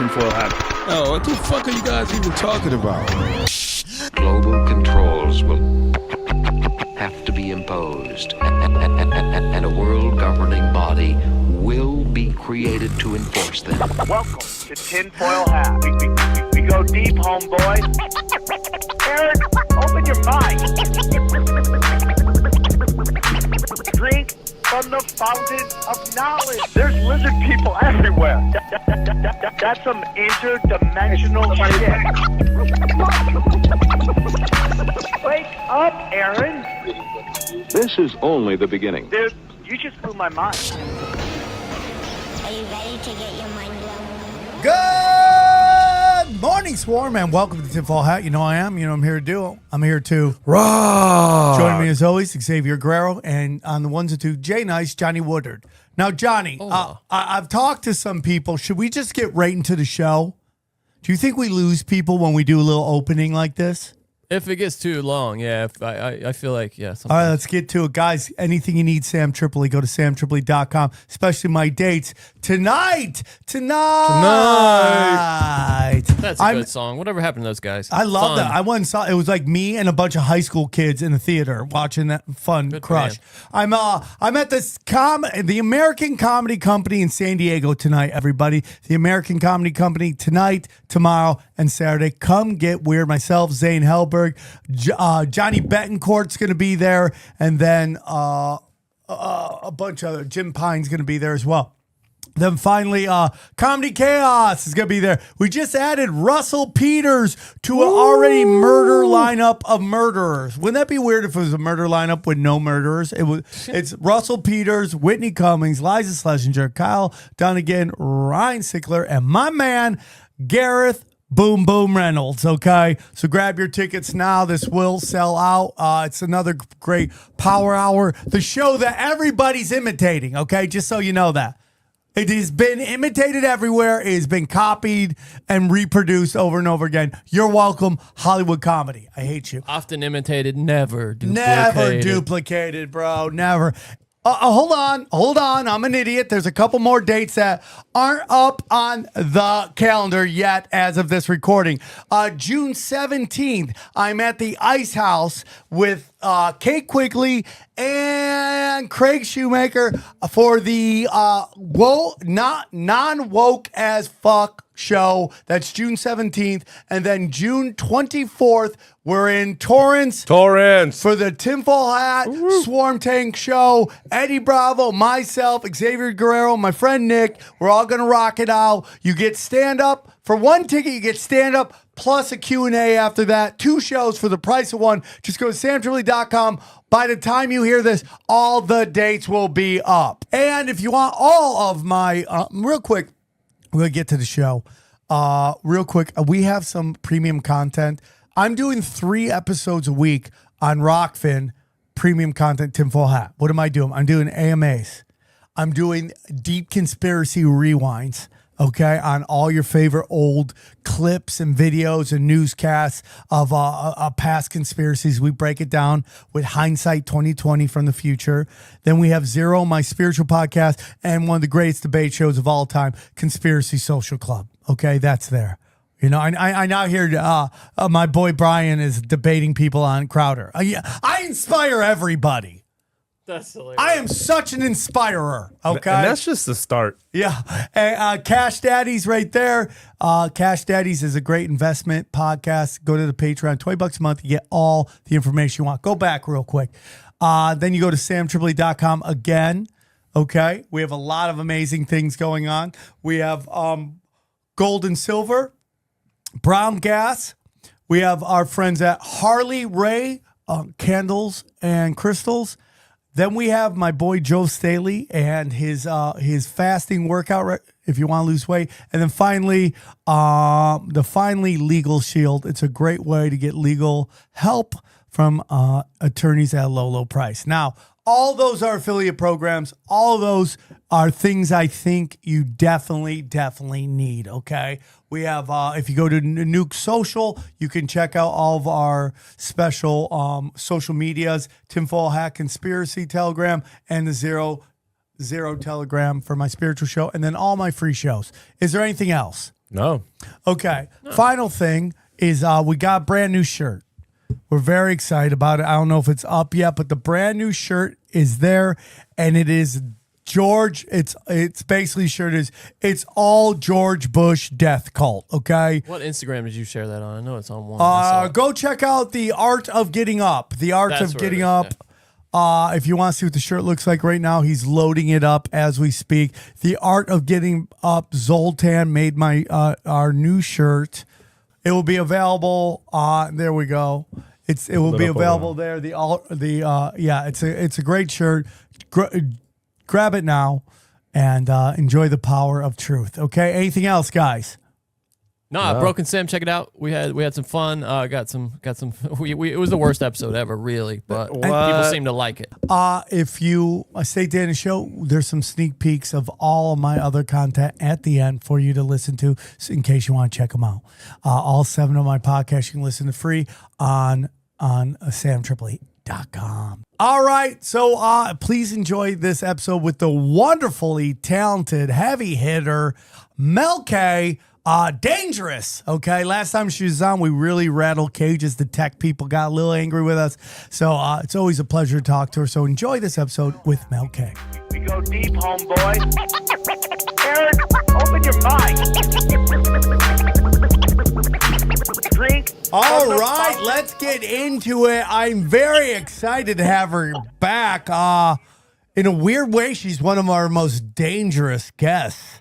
tinfoil hat. Oh, what the fuck are you guys even talking about? Global controls will have to be imposed, and a world governing body will be created to enforce them. Welcome to Tinfoil Hat. We go deep, homeboy. Aaron, open your mind. Drink from the fountain of knowledge. There's lizard people everywhere. That's some interdimensional shit. Wake up, Aaron. This is only the beginning. Dude, you just blew my mind. Are you ready to get your mind blown? Good morning, Swarm, and welcome to Tinfoil Hat. You know I am. You know I'm here to do. I'm here to Raw. join me as always, Xavier Guerrero, and on the ones and two, Jay Nice, Johnny Woodard. Now, Johnny, I've talked to some people. Should we just get right into the show? Do you think we lose people when we do a little opening like this? If it gets too long, yeah. If I feel like, yeah. All right, let's get to it. Guys, anything you need, SamTripoli, go to SamTripoli.com, especially my dates. Tonight. That's a good song. Whatever happened to those guys? I love Fun. that. I went and saw it. Was like me and a bunch of high school kids in the theater watching that fun Good crush. I'm at the American Comedy Company in San Diego tonight, everybody. The American Comedy Company tonight, tomorrow, and Saturday. Come get weird. Myself, Zane Helberg, Johnny Betancourt's going to be there, and then a bunch of Jim Pine's going to be there as well. Then finally, Comedy Chaos is going to be there. We just added Russell Peters to an already murder lineup of murderers. Wouldn't that be weird if it was a murder lineup with no murderers? It's Russell Peters, Whitney Cummings, Liza Schlesinger, Kyle Dunnigan, Ryan Sickler, and my man, Gareth Boom Boom Reynolds, okay? So grab your tickets now. This will sell out. It's another great power hour. The show that everybody's imitating, okay? Just so you know that. It has been imitated everywhere. It has been copied and reproduced over and over again. You're welcome, Hollywood comedy. I hate you. Often imitated, never duplicated. Never duplicated, bro. Never. Hold on. I'm an idiot. There's a couple more dates that aren't up on the calendar yet as of this recording. June 17th, I'm at the Ice House with Kate Quigley and Craig Shoemaker for the non-woke as fuck show. That's June 17th. And then June 24th, we're in Torrance for the Tinfoil Hat Swarm Tank show. Eddie Bravo, myself, Xavier Guerrero, my friend Nick. We're all going to rock it out. You get stand-up. For one ticket, you get stand-up plus a Q&A after that. 2 shows for the price of one. Just go to SamTripoli.com. By the time you hear this, all the dates will be up. And if you want all of my, real quick, we'll get to the show. Real quick, we have some premium content. I'm doing 3 episodes a week on Rockfin, premium content, Tinfoil Hat. What am I doing? I'm doing AMAs. I'm doing deep conspiracy rewinds, okay, on all your favorite old clips and videos and newscasts of past conspiracies. We break it down with hindsight 2020 from the future. Then we have Zero, my spiritual podcast, and one of the greatest debate shows of all time, Conspiracy Social Club. Okay, that's there. You know, I now hear my boy Brian is debating people on Crowder. I inspire everybody. That's hilarious. I am such an inspirer. Okay, And that's just the start. yeah. Cash Daddies right there. Cash Daddies is a great investment podcast. Go to the Patreon, $20 a month. You get all the information you want. Go back real quick. Then you go to SamTripoli.com again. Okay, we have a lot of amazing things going on. We have gold and silver, brown gas. We have our friends at Harley Ray Candles and Crystals. Then we have my boy Joe Staley and his fasting workout if you want to lose weight. And then finally, the Finally Legal Shield. It's a great way to get legal help from attorneys at a low price. Now, all those are affiliate programs. All of those are things I think you definitely need, okay? We have, if you go to Nuke Social, you can check out all of our special social medias, Tinfoil Hat Conspiracy Telegram, and the Zero Telegram for my spiritual show, and then all my free shows. Is there anything else? No. Okay. Final thing is we got a brand new shirt. We're very excited about it. I don't know if it's up yet, but the brand new shirt is there, and it is George. It's basically shirt is it's all George Bush death cult. Okay. What Instagram did you share that on? I know it's on one. Go check out the Art of Getting Up. The Art That's of where it Getting is, Up. If you want to see what the shirt looks like right now, he's loading it up as we speak. The Art of Getting Up. Zoltan made my our new shirt. It will be available. There we go. It will be available there. It's a great shirt. Grab it now and enjoy the power of truth. Okay. Anything else, guys? No, Broken Sam, check it out. We had some fun. Got some. It was the worst episode ever, really, but people seem to like it. If you stay tuned to the show, there's some sneak peeks of all of my other content at the end for you to listen to, so in case you want to check them out. All 7 of my podcasts you can listen to free on SamTripoli.com. All right, so please enjoy this episode with the wonderfully talented heavy hitter Mel K. Dangerous. Okay. Last time she was on, we really rattled cages. The tech people got a little angry with us. So it's always a pleasure to talk to her. So enjoy this episode with Mel K. We go deep, homeboy. Aaron, open your mind. Drink. All right, let's get into it. I'm very excited to have her back. In a weird way, she's one of our most dangerous guests.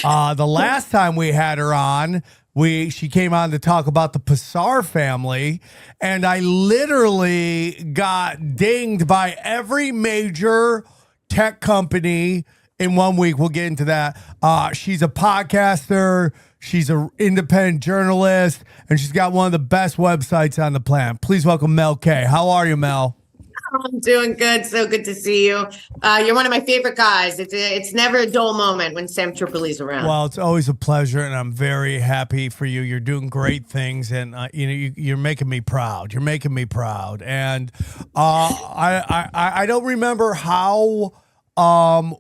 The last time we had her on, she came on to talk about the Passar family, and I literally got dinged by every major tech company in 1 week. We'll get into that. She's a podcaster, she's an independent journalist, and she's got one of the best websites on the planet. Please welcome Mel K. How are you, Mel? I'm doing good. So good to see you. You're one of my favorite guys. It's never a dull moment when Sam Tripoli's around. Well, it's always a pleasure, and I'm very happy for you. You're doing great things, and you're making me proud. You're making me proud, and I don't remember how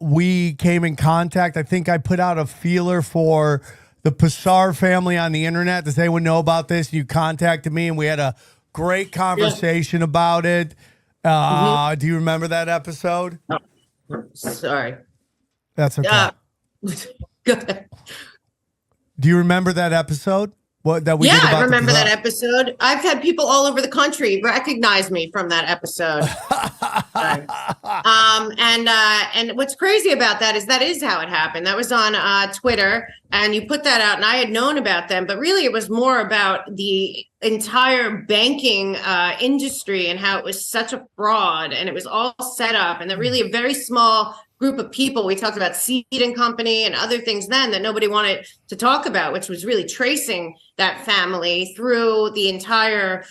we came in contact. I think I put out a feeler for the Passar family on the internet. Does anyone know about this? You contacted me, and we had a great conversation about it. Do you remember that episode? Oh, sorry. That's okay. Good. Do you remember that episode? What that we did about I remember that episode. I've had people all over the country recognize me from that episode. And what's crazy about that is how it happened. That was on Twitter, and you put that out, and I had known about them, but really it was more about the entire banking industry and how it was such a fraud, and it was all set up, and that really a very small group of people. We talked about Seed and Company and other things then that nobody wanted to talk about, which was really tracing that family through the entire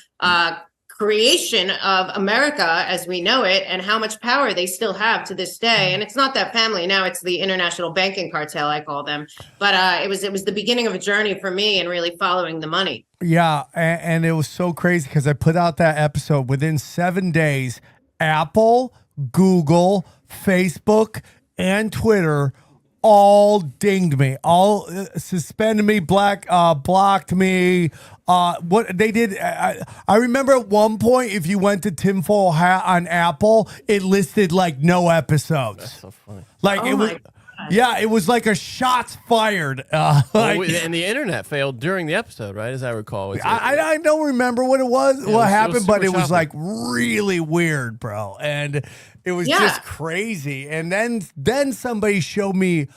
creation of America as we know it, and how much power they still have to this day. And it's not that family now; it's the international banking cartel, I call them. But it was the beginning of a journey for me and really following the money. Yeah, and it was so crazy because I put out that episode within 7 days. Apple, Google, Facebook, and Twitter all dinged me, all suspended me, blocked me. What they did, I remember at one point, if you went to Tinfoil Hat on Apple, it listed like no episodes. That's so funny. Like it was. Yeah, it was like a shots fired. And the internet failed during the episode, right? As I recall. I don't remember what it was, what happened, but it was like really weird, bro. And it was just crazy. And then somebody showed me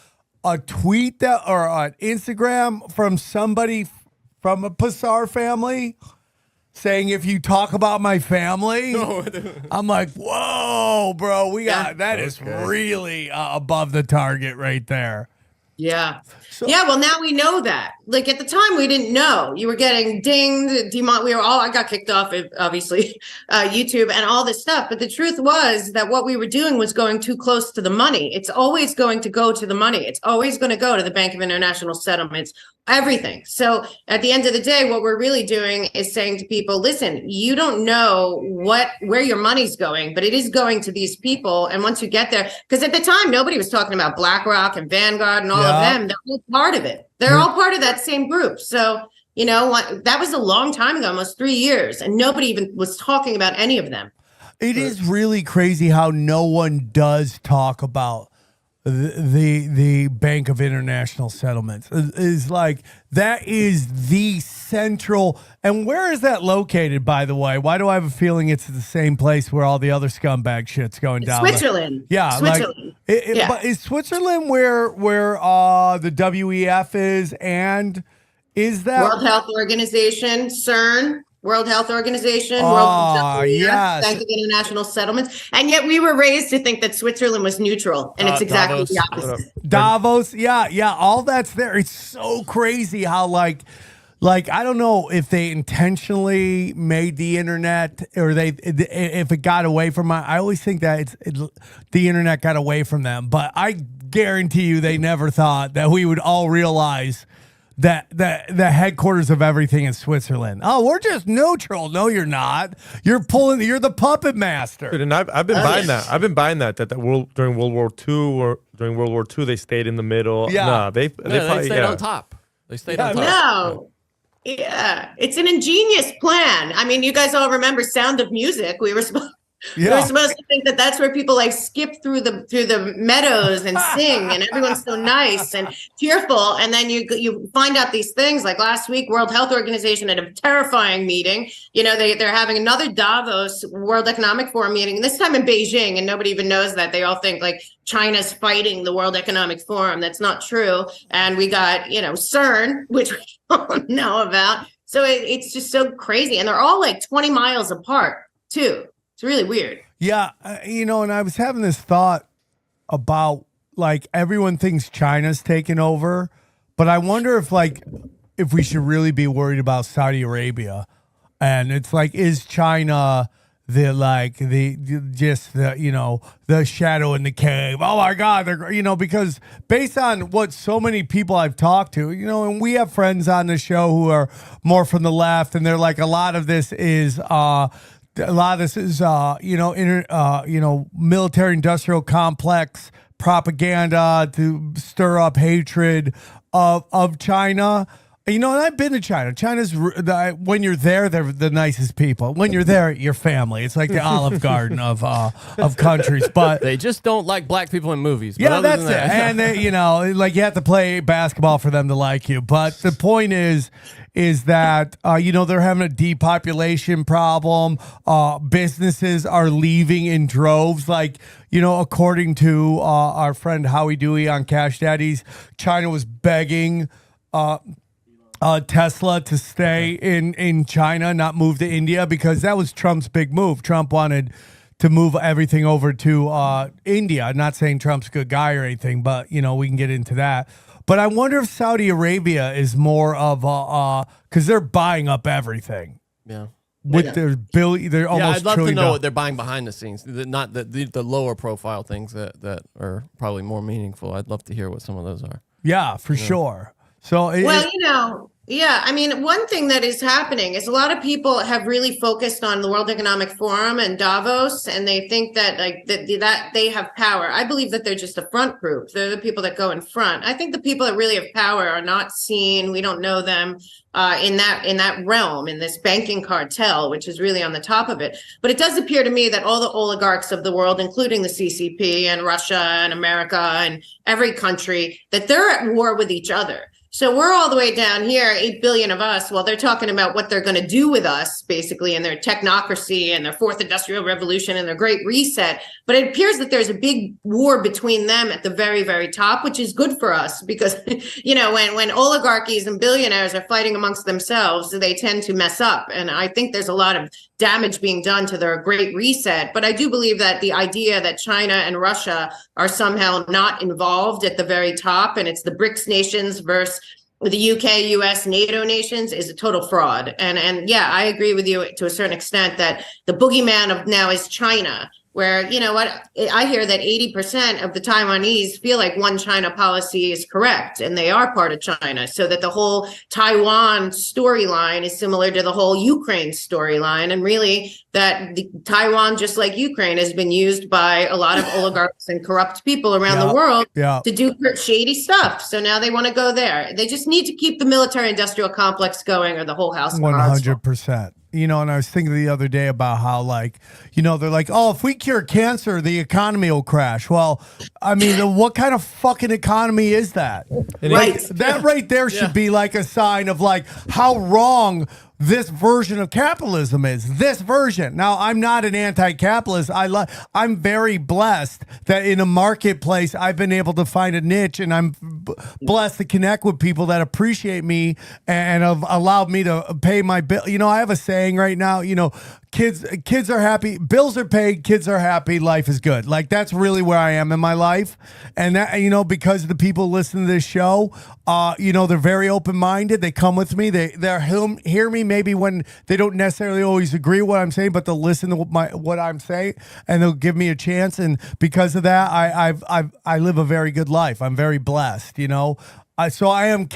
a tweet or an Instagram from somebody from a Passar family saying, if you talk about my family, I'm like, whoa, bro, that is really above the target right there. Yeah. Well, now we know that. Like at the time, we didn't know. You were getting dinged. I got kicked off of, obviously, YouTube and all this stuff. But the truth was that what we were doing was going too close to the money. It's always going to go to the money. It's always going to go to the Bank of International Settlements, everything. So at the end of the day, what we're really doing is saying to people, listen, you don't know where your money's going, but it is going to these people. And once you get there, because at the time, nobody was talking about BlackRock and Vanguard and all of them, they're all part of it. They're all part of that same group. So, that was a long time ago, almost 3 years, and nobody even was talking about any of them. It is really crazy how no one does talk about the Bank of International Settlements. Is like, that is the central. And where is that located, by the way? Why do I have a feeling it's the same place where all the other scumbag shit's going down? Switzerland. Yeah, Switzerland. But is Switzerland where the WEF is, and is that World Health Organization, CERN? World Health Organization, yes. Bank of International Settlements, and yet we were raised to think that Switzerland was neutral, and it's exactly Davos. the opposite. Davos, yeah, all that's there. It's so crazy how like I don't know if they intentionally made the internet or if it got away from I always think that the internet got away from them, but I guarantee you they never thought that we would all realize that the headquarters of everything is Switzerland. Oh, we're just neutral. No, you're not. You're the puppet master. Dude, and I've been buying that. I've been buying that during World War II or during World War II they stayed in the middle. Yeah. Nah, they stayed on top. They stayed on top. No. Yeah, it's an ingenious plan. I mean, you guys all remember Sound of Music. We were supposed to think that that's where people like skip through the meadows and sing, and everyone's so nice and cheerful. And then you find out these things. Like last week, World Health Organization had a terrifying meeting. They're having another Davos World Economic Forum meeting, this time in Beijing, and nobody even knows that. They all think like China's fighting the World Economic Forum. That's not true. And we got CERN, which we don't know about. So it's just so crazy, and they're all like 20 miles apart too. It's really weird. Yeah, and I was having this thought about like everyone thinks China's taken over, but I wonder if we should really be worried about Saudi Arabia, and it's like, is China the shadow in the cave? Oh my God, they're because based on what so many people I've talked to, and we have friends on the show who are more from the left, and they're like, a lot of this is military industrial complex propaganda to stir up hatred of China. And I've been to China. China's, when you're there, they're the nicest people. When you're there, your family. It's like the Olive Garden of countries. But they just don't like black people in movies. But yeah, that's it. And they, you have to play basketball for them to like you. But the point is that they're having a depopulation problem. Businesses are leaving in droves. According to our friend Howie Dewey on Cash Daddies, China was begging Tesla to stay in China, not move to India, because that was Trump's big move. Trump wanted to move everything over to India. I'm not saying Trump's a good guy or anything, but we can get into that. But I wonder if Saudi Arabia is more of because they're buying up everything. Yeah. With their billion, they're almost. I'd love to know dollars. what they're buying behind the scenes, not the lower profile things that are probably more meaningful. I'd love to hear what some of those are. Yeah, for sure. So yeah, I mean, one thing that is happening is a lot of people have really focused on the World Economic Forum and Davos, and they think that that they have power. I believe that they're just a front group. They're the people that go in front. I think the people that really have power are not seen. We don't know them in that realm, in this banking cartel, which is really on the top of it. But it does appear to me that all the oligarchs of the world, including the CCP and Russia and America and every country, that they're at war with each other. So we're all the way down here, 8 billion of us, while they're talking about what they're going to do with us, basically, in their technocracy and their fourth industrial revolution and their great reset. But it appears that there's a big war between them at the very, very top, which is good for us because, when oligarchies and billionaires are fighting amongst themselves, they tend to mess up. And I think there's a lot of damage being done to their great reset. But I do believe that the idea that China and Russia are somehow not involved at the very top, and it's the BRICS nations versus the UK, US, NATO nations, is a total fraud. And yeah, I agree with you to a certain extent that the boogeyman of now is China. where, you know what, I hear that 80% of the Taiwanese feel like one China policy is correct and they are part of China. So that the whole Taiwan storyline is similar to the whole Ukraine storyline. And really that Taiwan, just like Ukraine, has been used by a lot of oligarchs and corrupt people around the world to do shady stuff. So now they want to go there. They just need to keep the military industrial complex going or the whole house. 100%. You know, and I was thinking the other day about how, like, you know, they're like, oh, if we cure cancer, the economy will crash. Well, I mean, what kind of fucking economy is that? Right. That right there should be like a sign of like how wrong this version of capitalism is. This version. Now, I'm not an anti-capitalist. I'm very blessed that in a marketplace, I've been able to find a niche, and I'm blessed to connect with people that appreciate me and have allowed me to pay my bill. You know, I have a saying right now, you know, kids are happy, bills are paid, kids are happy, life is good. Like, that's really where I am in my life. And that, you know, because the people listen to this show, you know, they're very open-minded. They come with me. They'll hear me maybe when they don't necessarily always agree with what I'm saying, but they'll listen to what I'm saying, and they'll give me a chance. And because of that, I live a very good life. I'm very blessed, you know. So I am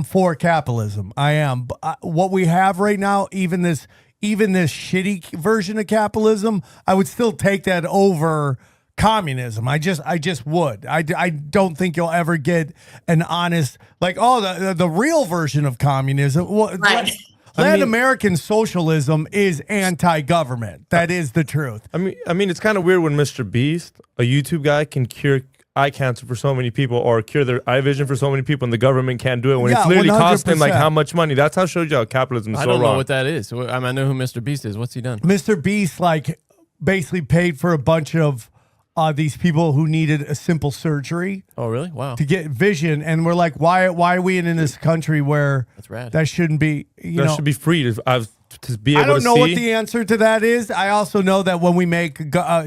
for capitalism. I am. What we have right now, even this shitty version of capitalism, I would still take that over communism. I just would. I don't think you'll ever get an honest, like, oh, the real version of communism. Well, right. Latin American socialism is anti-government. That is the truth. I mean, it's kind of weird when Mr. Beast, a YouTube guy, can cure eye cancer for so many people or cure their eye vision for so many people, and the government can't do it when it's literally 100%. Costing him like how much money. That's how it shows you how capitalism is so wrong. I don't know what that is. I mean, I know who Mr. Beast is. What's he done? Mr. Beast, like, basically paid for a bunch of these people who needed a simple surgery. Oh, really? Wow. To get vision, and we're like, why are we in this country where that's rad. That shouldn't be? That should be free to be able to see. I don't know what the answer to that is. I also know that when we make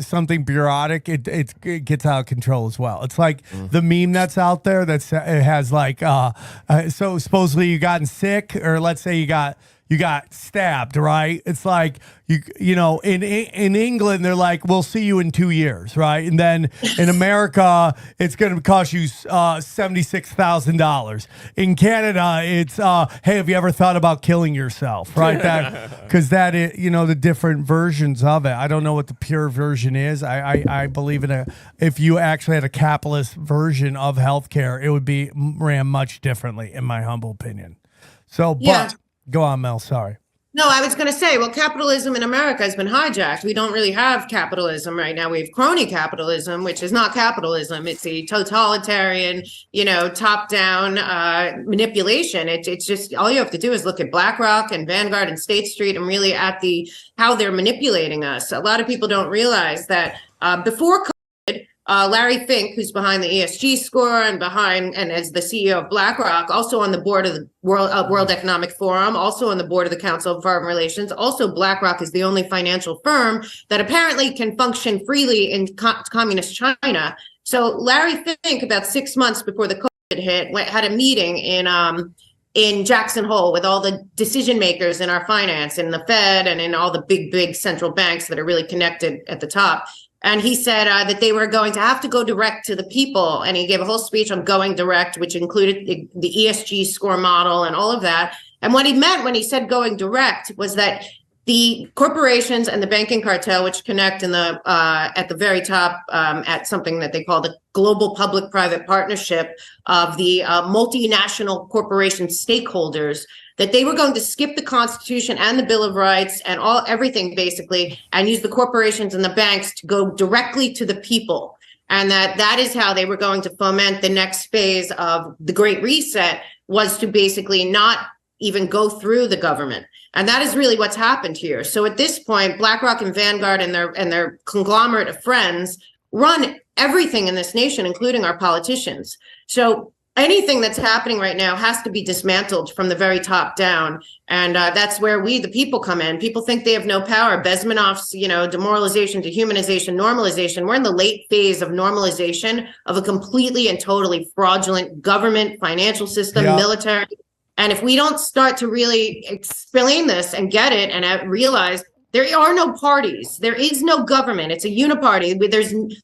something bureaucratic, it gets out of control as well. It's like the meme that's out there it has like so supposedly you gotten sick, or let's say you got stabbed, right? It's like you know, in England they're like, we'll see you in 2 years, right? And then in America it's going to cost you $76,000. In Canada it's hey, have you ever thought about killing yourself, right? That because that is, you know, the different versions of it. I don't know what the pure version is. I believe in if you actually had a capitalist version of healthcare, it would be ran much differently, in my humble opinion. So, but go on, Mel. Sorry. No, I was going to say, well, capitalism in America has been hijacked. We don't really have capitalism right now. We have crony capitalism, which is not capitalism. It's a totalitarian, you know, top-down manipulation. It's just, all you have to do is look at BlackRock and Vanguard and State Street and really at how they're manipulating us. A lot of people don't realize that before COVID, Larry Fink, who's behind the ESG score and as the CEO of BlackRock, also on the board of the World Economic Forum, also on the board of the Council of Foreign Relations. Also, BlackRock is the only financial firm that apparently can function freely in communist China. So Larry Fink, about 6 months before the COVID hit, had a meeting in Jackson Hole with all the decision makers in our finance, in the Fed, and in all the big central banks that are really connected at the top. And he said that they were going to have to go direct to the people. And he gave a whole speech on going direct, which included the ESG score model and all of that. And what he meant when he said going direct was that the corporations and the banking cartel, which connect in at the very top at something that they call the global public-private partnership of the multinational corporation stakeholders, that they were going to skip the Constitution and the Bill of Rights and everything basically, and use the corporations and the banks to go directly to the people. And that is how they were going to foment the next phase of the Great Reset, was to basically not even go through the government. And that is really what's happened here. So at this point, BlackRock and Vanguard and their conglomerate of friends run everything in this nation, including our politicians. So anything that's happening right now has to be dismantled from the very top down. And that's where we, the people, come in. People think they have no power. Bezmenov's, demoralization, dehumanization, normalization. We're in the late phase of normalization of a completely and totally fraudulent government, financial system, military. And if we don't start to really explain this and get it and realize There are no parties. There is no government. It's a uniparty.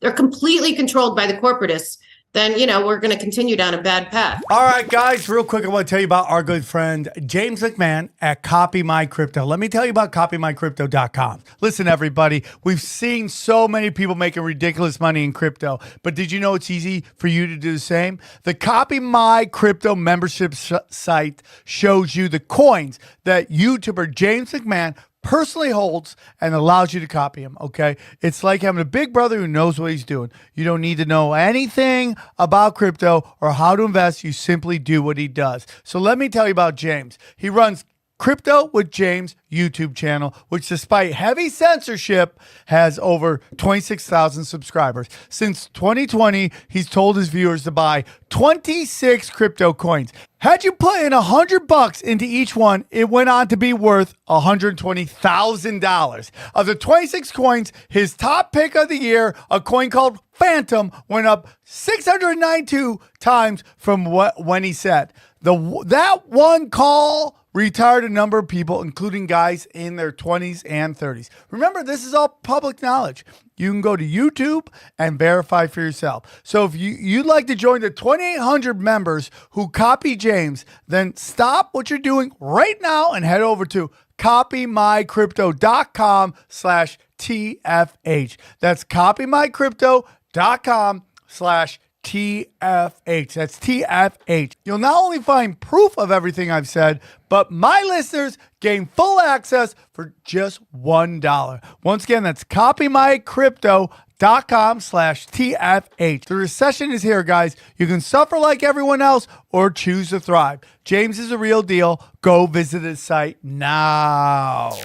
They're completely controlled by the corporatists. Then, you know, we're going to continue down a bad path. All right, guys, real quick, I want to tell you about our good friend, James McMahon at Copy My Crypto. Let me tell you about copymycrypto.com. Listen, everybody, we've seen so many people making ridiculous money in crypto, but did you know it's easy for you to do the same? The Copy My Crypto membership site shows you the coins that YouTuber James McMahon personally holds and allows you to copy him, okay? It's like having a big brother who knows what he's doing. You don't need to know anything about crypto or how to invest. You simply do what he does. So let me tell you about James. He runs Crypto with James YouTube channel, which despite heavy censorship has over 26,000 subscribers. Since 2020, he's told his viewers to buy 26 crypto coins. Had you put in $100 into each one, it went on to be worth $120,000. Of the 26 coins, his top pick of the year, a coin called Phantom, went up 692 times from when he said. That one call retired a number of people, including guys in their 20s and 30s. Remember, this is all public knowledge. You can go to YouTube and verify for yourself. So if you'd like to join the 2,800 members who copy James, then stop what you're doing right now and head over to copymycrypto.com/TFH. That's copymycrypto.com/TFH. That's TFH. You'll not only find proof of everything I've said, but my listeners gain full access for just $1. Once again, that's copymycrypto.com/TFH. The recession is here, guys. You can suffer like everyone else or choose to thrive. James is a real deal. Go visit his site now.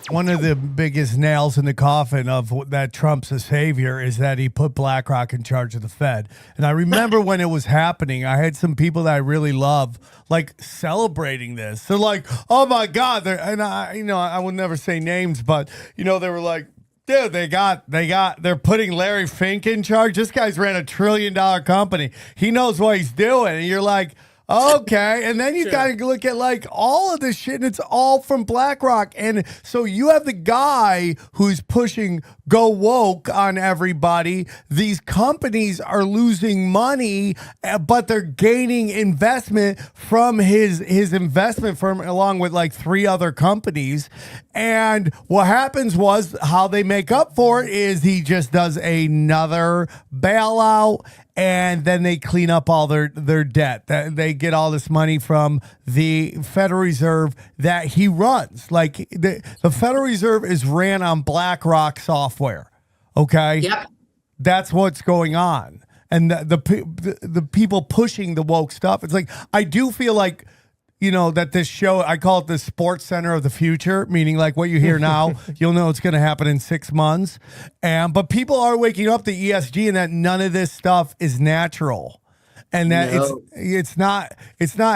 One of the biggest nails in the coffin of that Trump's a savior is that he put BlackRock in charge of the Fed. And I remember when it was happening, I had some people that I really love like celebrating this. They're like, "Oh my God!" I would never say names, but they were like, "Dude, they're putting Larry Fink in charge. This guy's ran $1 trillion company. He knows what he's doing." And you're like, okay. And then you got to look at like all of this shit, and it's all from BlackRock. And so you have the guy who's pushing go woke on everybody. These companies are losing money, but they're gaining investment from his investment firm along with like 3 other companies. And what happens was how they make up for it is he just does another bailout, and then they clean up all their debt. They get all this money from the Federal Reserve that he runs. Like the Federal Reserve is ran on BlackRock software. Okay. Yep. That's what's going on. And the people pushing the woke stuff. It's like, I do feel like, that this show, I call it the Sports Center of the future, meaning like what you hear now, you'll know it's going to happen in 6 months. But people are waking up to ESG and that none of this stuff is natural. And that it's not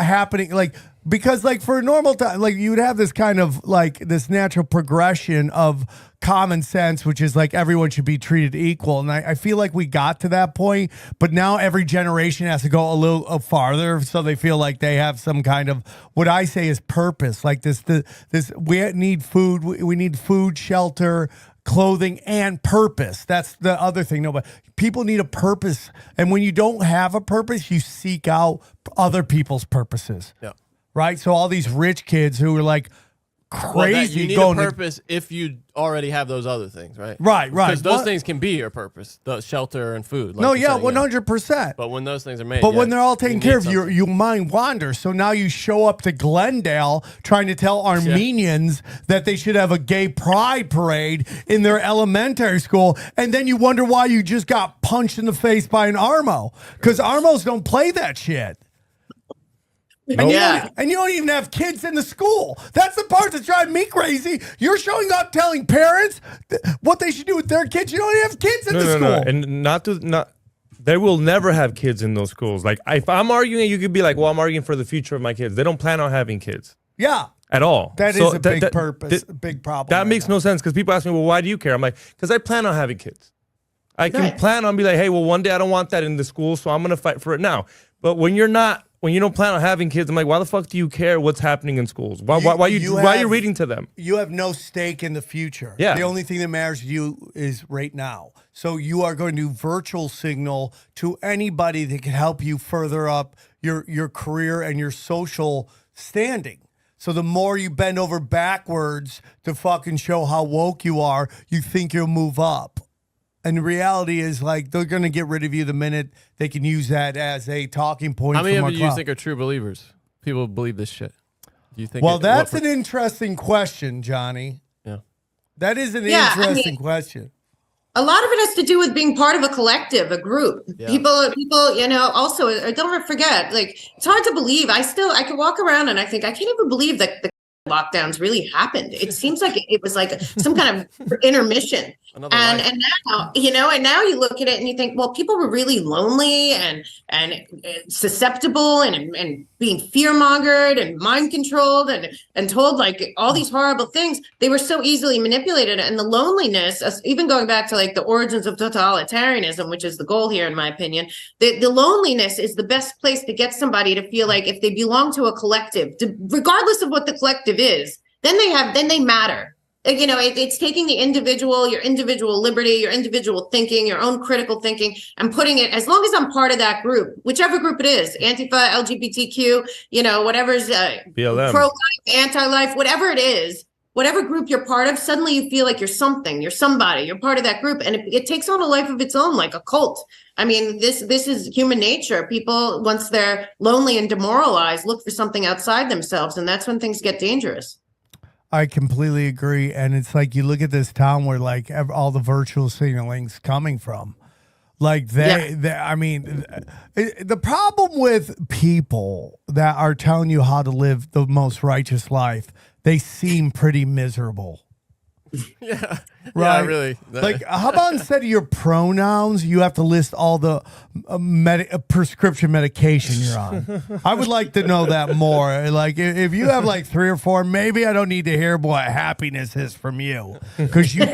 happening like, because like for a normal time, like you would have this kind of like this natural progression of common sense, which is like everyone should be treated equal. And I feel like we got to that point, but now every generation has to go a little farther. So they feel like they have some kind of, what I say is purpose. Like this, we need food. We need food, shelter, clothing, and purpose. That's the other thing. No, but people need a purpose. And when you don't have a purpose, you seek out other people's purposes. Yeah. Right. So all these rich kids who are like crazy you need going a purpose if you already have those other things, right? Right. Because those things can be your purpose, the shelter and food. Like 100%. But when those things are made, but when they're all taken care of, your mind wanders. So now you show up to Glendale trying to tell Armenians that they should have a gay pride parade in their elementary school, and then you wonder why you just got punched in the face by an Armo, because Armos don't play that shit. And you don't even have kids in the school. That's the part that's driving me crazy. You're showing up telling parents what they should do with their kids. You don't even have kids in the school. No. And they will never have kids in those schools. Like if I'm arguing, you could be like, well, I'm arguing for the future of my kids. They don't plan on having kids. Yeah. At all. That is a big purpose, big problem. That makes no sense, because people ask me, well, why do you care? I'm like, because I plan on having kids. I can plan on be like, hey, well, one day I don't want that in the school, so I'm going to fight for it now. But when you're not when you don't plan on having kids, I'm like, why the fuck do you care what's happening in schools? Why are you reading to them? You have no stake in the future. Yeah. The only thing that matters to you is right now. So you are going to virtual signal to anybody that can help you further up your career and your social standing. So the more you bend over backwards to fucking show how woke you are, you think you'll move up. And the reality is, like, they're going to get rid of you the minute they can use that as a talking point. How many of you think are true believers? People believe this shit. Do you think? Well, that's an interesting question, Johnny. Yeah. That is an interesting question. A lot of it has to do with being part of a collective, a group. Yeah. People, you know, also don't forget, like, it's hard to believe. I can walk around and I think, I can't even believe that the lockdowns really happened. It seems like it was like some kind of intermission. And now, you know, and now you look at it and you think, well, people were really lonely and susceptible and being fear-mongered and mind controlled and told like all these horrible things. They were so easily manipulated. And the loneliness, even going back to like the origins of totalitarianism, which is the goal here, in my opinion, the loneliness is the best place to get somebody to feel like if they belong to a collective, regardless of what the collective is, then they matter. You know, it's taking the individual, your individual liberty, your individual thinking, your own critical thinking, and putting it, as long as I'm part of that group, whichever group it is, Antifa, LGBTQ, you know, whatever's pro-life, anti-life, whatever it is, whatever group you're part of, suddenly you feel like you're something, you're somebody, you're part of that group. And it takes on a life of its own, like a cult. I mean, this is human nature. People, once they're lonely and demoralized, look for something outside themselves. And that's when things get dangerous. I completely agree. And it's like you look at this town where like all the virtual signaling's coming from. Like I mean, the problem with people that are telling you how to live the most righteous life, they seem pretty miserable. Yeah. Right. Yeah, really. Like, how about instead of your pronouns, you have to list all the prescription medication you're on? I would like to know that more. Like, if you have like 3 or 4, maybe I don't need to hear what happiness is from you, because you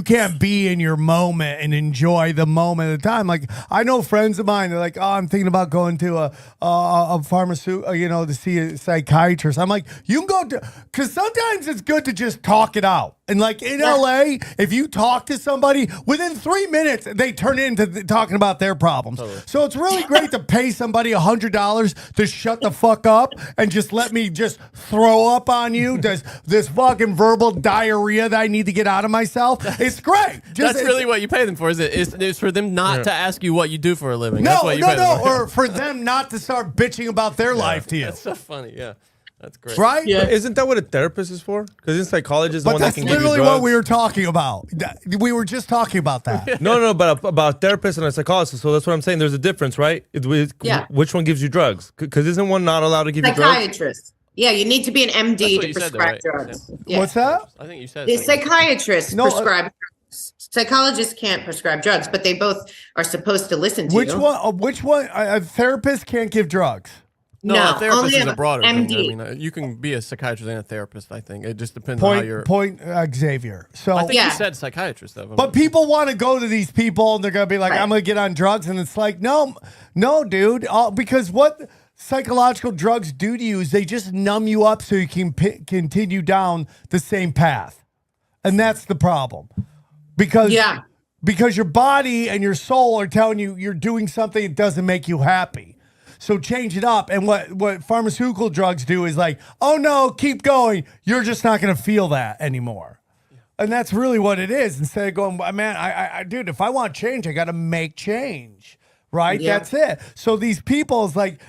can't be in your moment and enjoy the moment at a time. Like, I know friends of mine, they're like, oh, I'm thinking about going to a pharmaceutical, you know, to see a psychiatrist. I'm like, you can go to, because sometimes it's good to just talk it out. And like in LA, if you talk to somebody, within 3 minutes, they turn into talking about their problems. Totally. So it's really great to pay somebody $100 to shut the fuck up and just let me just throw up on you. This fucking verbal diarrhea that I need to get out of myself. It's great. That's really what you pay them for, is it? It's for them not to ask you what you do for a living. No, That's what you pay them for. or for them not to start bitching about their life to you. That's so funny, yeah. That's great. Right? Yeah. Isn't that what a therapist is for? Because in psychology is the one that can give you drugs. That's literally what we were talking about. We were just talking about that. No, but about therapists and a psychologist. So that's what I'm saying. There's a difference, right? Which one gives you drugs? Because isn't one not allowed to give you drugs? Psychiatrist. Yeah, you need to be an MD to prescribe drugs. Yeah. What's that? I think you said the psychiatrists prescribe drugs. Psychologists can't prescribe drugs, but they both are supposed to listen to Which you. Which one? A therapist can't give drugs. No, a therapist is a broader MD. thing. I mean, you can be a psychiatrist and a therapist, I think. It just depends on how you're... Xavier. So I think you said psychiatrist, though. But people want to go to these people, and they're going to be like, I'm going to get on drugs. And it's like, no, dude. Because what psychological drugs do to you is they just numb you up so you can continue down the same path. And that's the problem. Because your body and your soul are telling you you're doing something that doesn't make you happy. So change it up. And what pharmaceutical drugs do is like, oh no, keep going. You're just not going to feel that anymore. And that's really what it is. Instead of going, man, I dude, if I want change, I got to make change. Right? Yeah. That's it. So these people is like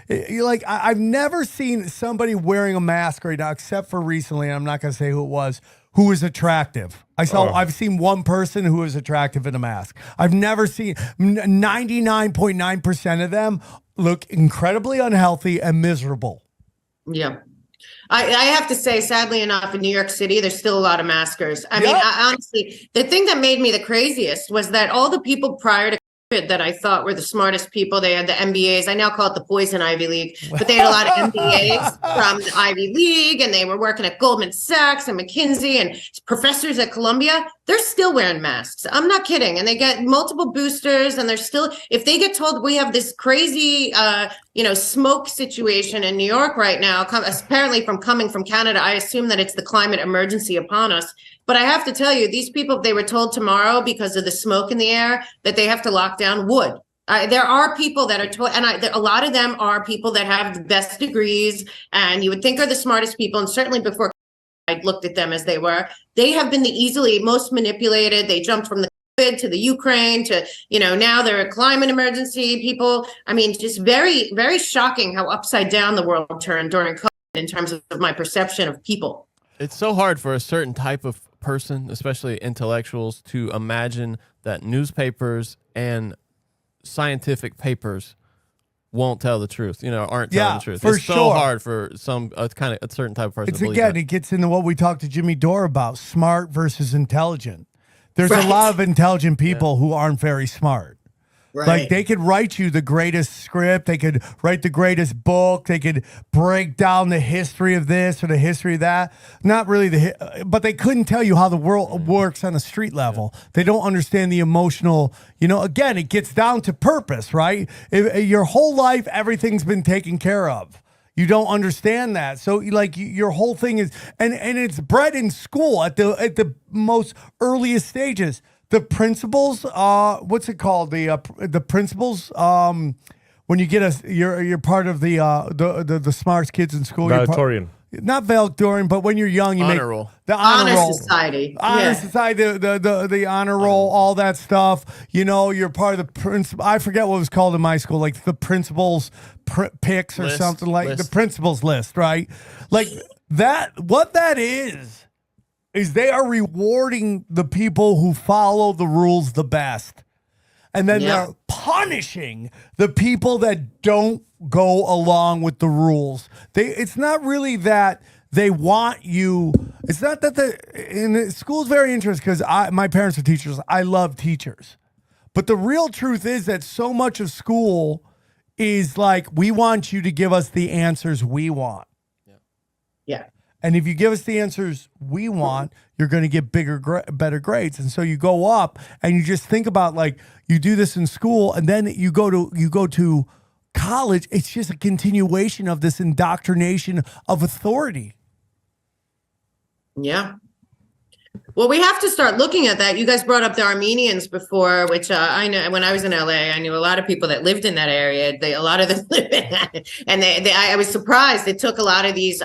I've never seen somebody wearing a mask right now, except for recently, and I'm not going to say who it was, who is attractive. I've seen one person who is attractive in a mask. I've never seen 99.9% of them look incredibly unhealthy and miserable. Yeah. I have to say, sadly enough, in New York City, there's still a lot of maskers. I mean, honestly, the thing that made me the craziest was that all the people prior to COVID that I thought were the smartest people, they had the MBAs. I now call it the poison Ivy League, but they had a lot of MBAs from the Ivy League, and they were working at Goldman Sachs and McKinsey and professors at Columbia. they're still wearing masks. I'm not kidding. And they get multiple boosters, and they're still, if they get told we have this crazy, smoke situation in New York right now, apparently coming from Canada, I assume that it's the climate emergency upon us. But I have to tell you, these people, if they were told tomorrow because of the smoke in the air that they have to lock down, would. There are people that are told, and a lot of them are people that have the best degrees, and you would think are the smartest people. And certainly before I looked at them as they were, they have been the easily most manipulated. They jumped from the COVID to the Ukraine to, now they're a climate emergency people. I mean, just very, very shocking how upside down the world turned during COVID in terms of my perception of people. It's so hard for a certain type of person, especially intellectuals, to imagine that newspapers and scientific papers won't tell the truth, aren't telling the truth. It's so hard for some kind of a certain type of person to believe that. It gets into what we talked to Jimmy Dore about, smart versus intelligent. There's a lot of intelligent people who aren't very smart. Right. Like they could write you the greatest script, they could write the greatest book, they could break down the history of this or the history of that. Not really but they couldn't tell you how the world works on a street level. They don't understand the emotional, again, it gets down to purpose, right? Your whole life, everything's been taken care of. You don't understand that. So your whole thing is, and it's bred in school at the most earliest stages. The principles, what's it called? The principles, when you get you're part of the smartest kids in school. Valedictorian. Not valedictorian, but when you're young, you honor roll. The honor roll. Society. Honor society, the honor roll, all that stuff. You're part of the principal. I forget what it was called in my school, like the principals picks or something like the principals list, right? Like that. What that is they are rewarding the people who follow the rules the best. And then they're punishing the people that don't go along with the rules. It's not really that they want you. It's not that school is very interesting because my parents are teachers. I love teachers. But the real truth is that so much of school is like, we want you to give us the answers we want. Yeah. And if you give us the answers we want, you're going to get better grades. And so you go up and you just think about, like, you do this in school and then you go to college. It's just a continuation of this indoctrination of authority. Yeah. Well, we have to start looking at that. You guys brought up the Armenians before, which I know when I was in LA, I knew a lot of people that lived in that area. A lot of them live in that. And I was surprised. It took a lot of these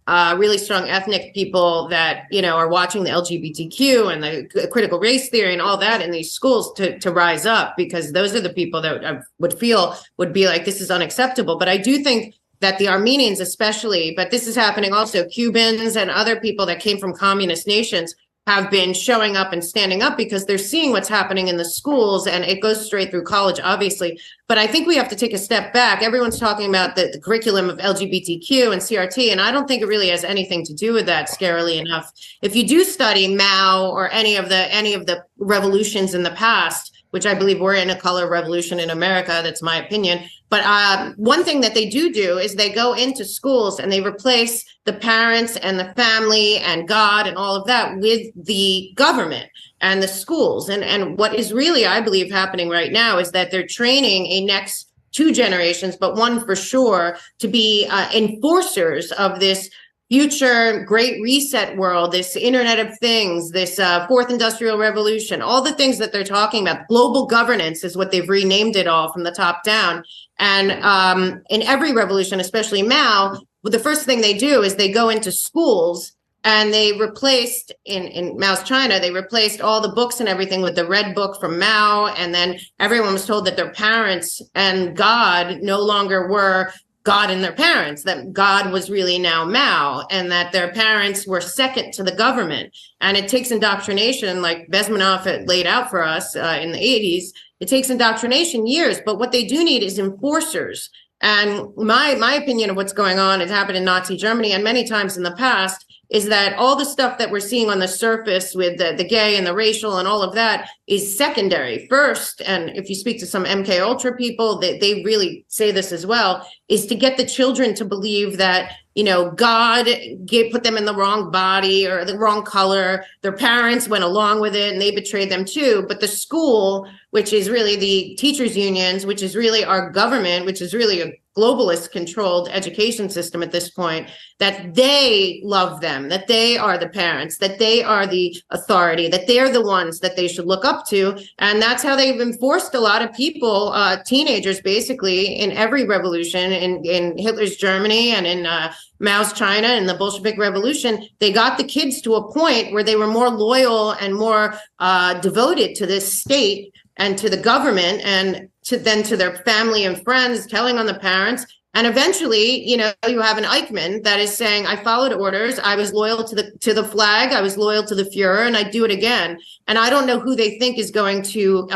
really strong ethnic people that, are watching the LGBTQ and the critical race theory and all that in these schools to rise up, because those are the people that I would be like, this is unacceptable. But I do think that the Armenians especially, but this is happening also, Cubans and other people that came from communist nations have been showing up and standing up because they're seeing what's happening in the schools, and it goes straight through college, obviously. But I think we have to take a step back. Everyone's talking about the curriculum of LGBTQ and CRT, and I don't think it really has anything to do with that, scarily enough. If you do study Mao or any of the revolutions in the past, which I believe we're in a color revolution in America, that's my opinion. But one thing that they do is they go into schools and they replace the parents and the family and God and all of that with the government and the schools. And what is really, I believe, happening right now is that they're training a next 2 generations, but one for sure, to be enforcers of this future great reset world, this Internet of Things, this fourth industrial revolution, all the things that they're talking about. Global governance is what they've renamed it all from the top down. And in every revolution, especially Mao, the first thing they do is they go into schools and they replaced, in Mao's China, they replaced all the books and everything with the red book from Mao. And then everyone was told that their parents and God no longer were God and their parents, that God was really now Mao, and that their parents were second to the government. And it takes indoctrination, like Bezmenov had laid out for us in the 80s. It takes indoctrination years, but what they do need is enforcers. And my opinion of what's going on, it happened in Nazi Germany and many times in the past, is that all the stuff that we're seeing on the surface with the gay and the racial and all of that is secondary. First, and if you speak to some MK Ultra people, they really say this as well, is to get the children to believe that, you know, God put them in the wrong body or the wrong color. Their parents went along with it and they betrayed them too. But the school, which is really the teachers' unions, which is really our government, which is really a globalist controlled education system at this point, that they love them, that they are the parents, that they are the authority, that they're the ones that they should look up to. And that's how they've enforced a lot of people, teenagers basically, in every revolution, in Hitler's Germany and in Mao's China and the Bolshevik Revolution. They got the kids to a point where they were more loyal and more devoted to this state and to the government and to their family and friends, telling on the parents. And eventually, you know, you have an Eichmann that is saying, I followed orders. I was loyal to the flag. I was loyal to the Fuhrer, and I do it again. And I don't know who they think is going to,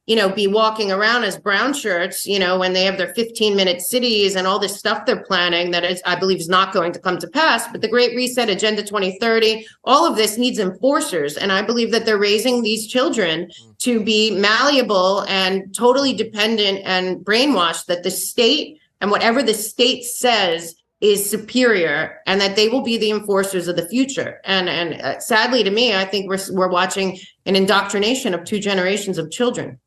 be walking around as brown shirts, you know, when they have their 15-minute cities and all this stuff they're planning that is, I believe, is not going to come to pass. But the Great Reset, Agenda 2030, all of this needs enforcers. And I believe that they're raising these children to be malleable and totally dependent and brainwashed that the state and whatever the state says is superior, and that they will be the enforcers of the future. And sadly, to me, I think we're watching an indoctrination of 2 generations of children.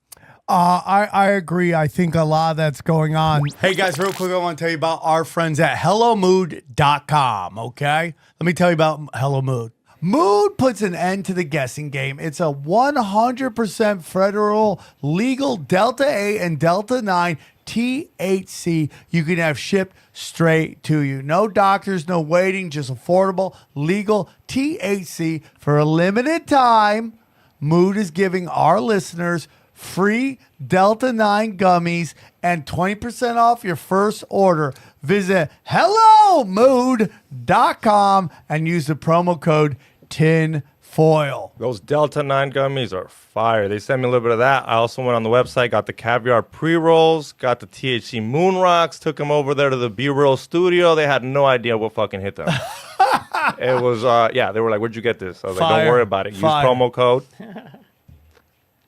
I agree. I think a lot of that's going on. Hey guys, real quick, I want to tell you about our friends at HelloMood.com. Okay, let me tell you about Hello Mood. Mood puts an end to the guessing game. It's a 100% federal legal Delta 8 and Delta 9 THC you can have shipped straight to you. No doctors, no waiting, just affordable, legal THC for a limited time. Mood is giving our listeners free Delta 9 gummies and 20% off your first order. Visit HelloMood.com and use the promo code TINFOIL. Those Delta 9 gummies are fire. They sent me a little bit of that. I also went on the website, got the caviar pre-rolls, got the THC moon rocks, took them over there to the B-roll studio. They had no idea what fucking hit them. It was, they were like, where'd you get this? I was like, don't worry about it. Use promo code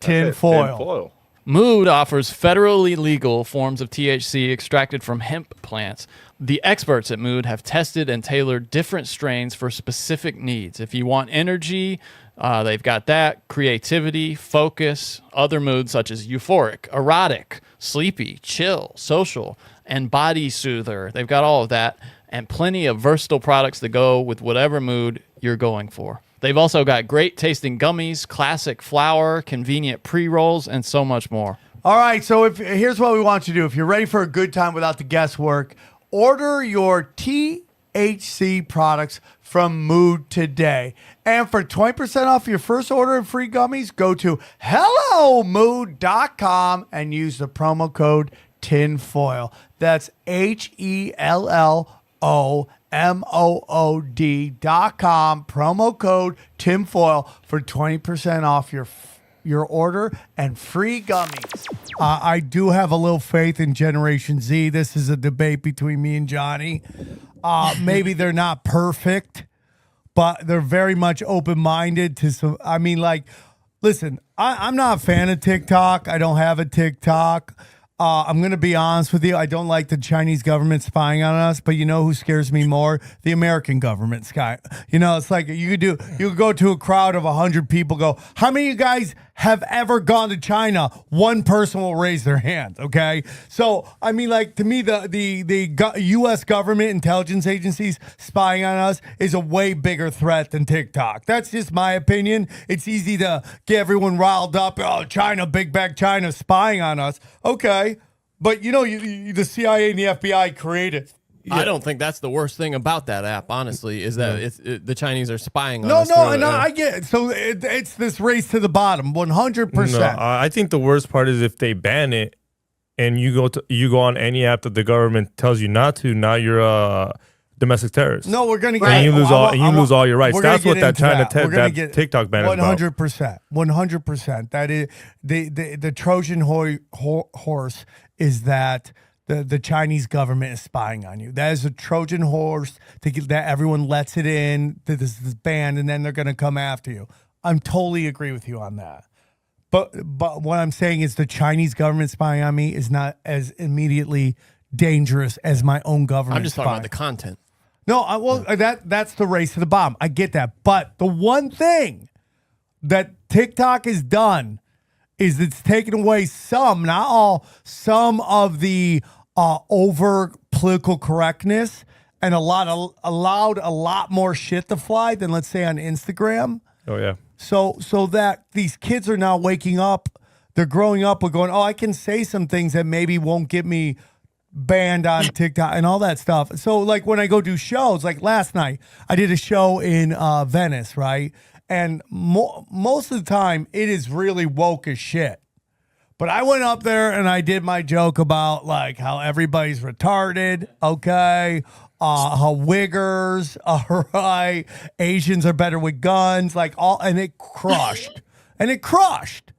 TINFOIL. Mood offers federally legal forms of THC extracted from hemp plants. The experts at Mood have tested and tailored different strains for specific needs. If you want energy, they've got that, creativity, focus, other moods such as euphoric, erotic, sleepy, chill, social, and body soother. They've got all of that, and plenty of versatile products that go with whatever mood you're going for. They've also got great tasting gummies, classic flower, convenient pre-rolls, and so much more. All right, so here's what we want you to do. If you're ready for a good time without the guesswork, order your THC products from Mood today. And for 20% off your first order of free gummies, go to HelloMood.com and use the promo code TINFOIL. That's HelloMood.com, promo code TINFOIL for 20% off your order and free gummies. I do have a little faith in Generation Z. This is a debate between me and Johnny. Maybe they're not perfect, but they're very much open-minded to some. I mean, like, listen, I'm not a fan of TikTok. I don't have a TikTok. I'm going to be honest with you. I don't like the Chinese government spying on us, but you know who scares me more? The American government, Sky. You know, it's like you could go to a crowd of 100 people, go, how many of you guys have ever gone to China? One person will raise their hand, okay? So, I mean, like, to me, the U.S. government intelligence agencies spying on us is a way bigger threat than TikTok. That's just my opinion. It's easy to get everyone riled up. Oh, China, big bag China spying on us. Okay. But, you know, the CIA and the FBI created. Yeah. I don't think that's the worst thing about that app, honestly, is that the Chinese are spying on us. No, I get it. So it's this race to the bottom, 100%. No, I think the worst part is if they ban it and you go on any app that the government tells you not to, now you're a domestic terrorist. No, we're going to get and you lose all your rights. That's what that TikTok ban is about. 100%. That is the Trojan horse is that the Chinese government is spying on you. That is a Trojan horse to get that everyone lets it in to this band, and then they're going to come after you. I'm totally agree with you on that. But what I'm saying is the Chinese government spying on me is not as immediately dangerous as my own government. I'm just talking about the content. No, that's the race to the bottom. I get that. But the one thing that TikTok has done is it's taken away some, not all, some of the over political correctness and allowed a lot more shit to fly than, let's say, on Instagram. Oh, yeah. So that these kids are now waking up, they're growing up with going, oh, I can say some things that maybe won't get me banned on TikTok and all that stuff. So like when I go do shows, like last night, I did a show in Venice, right? And most of the time, it is really woke as shit. But I went up there and I did my joke about like how everybody's retarded, okay? How wiggers, right? Asians are better with guns, like all, and it crushed. And it crushed.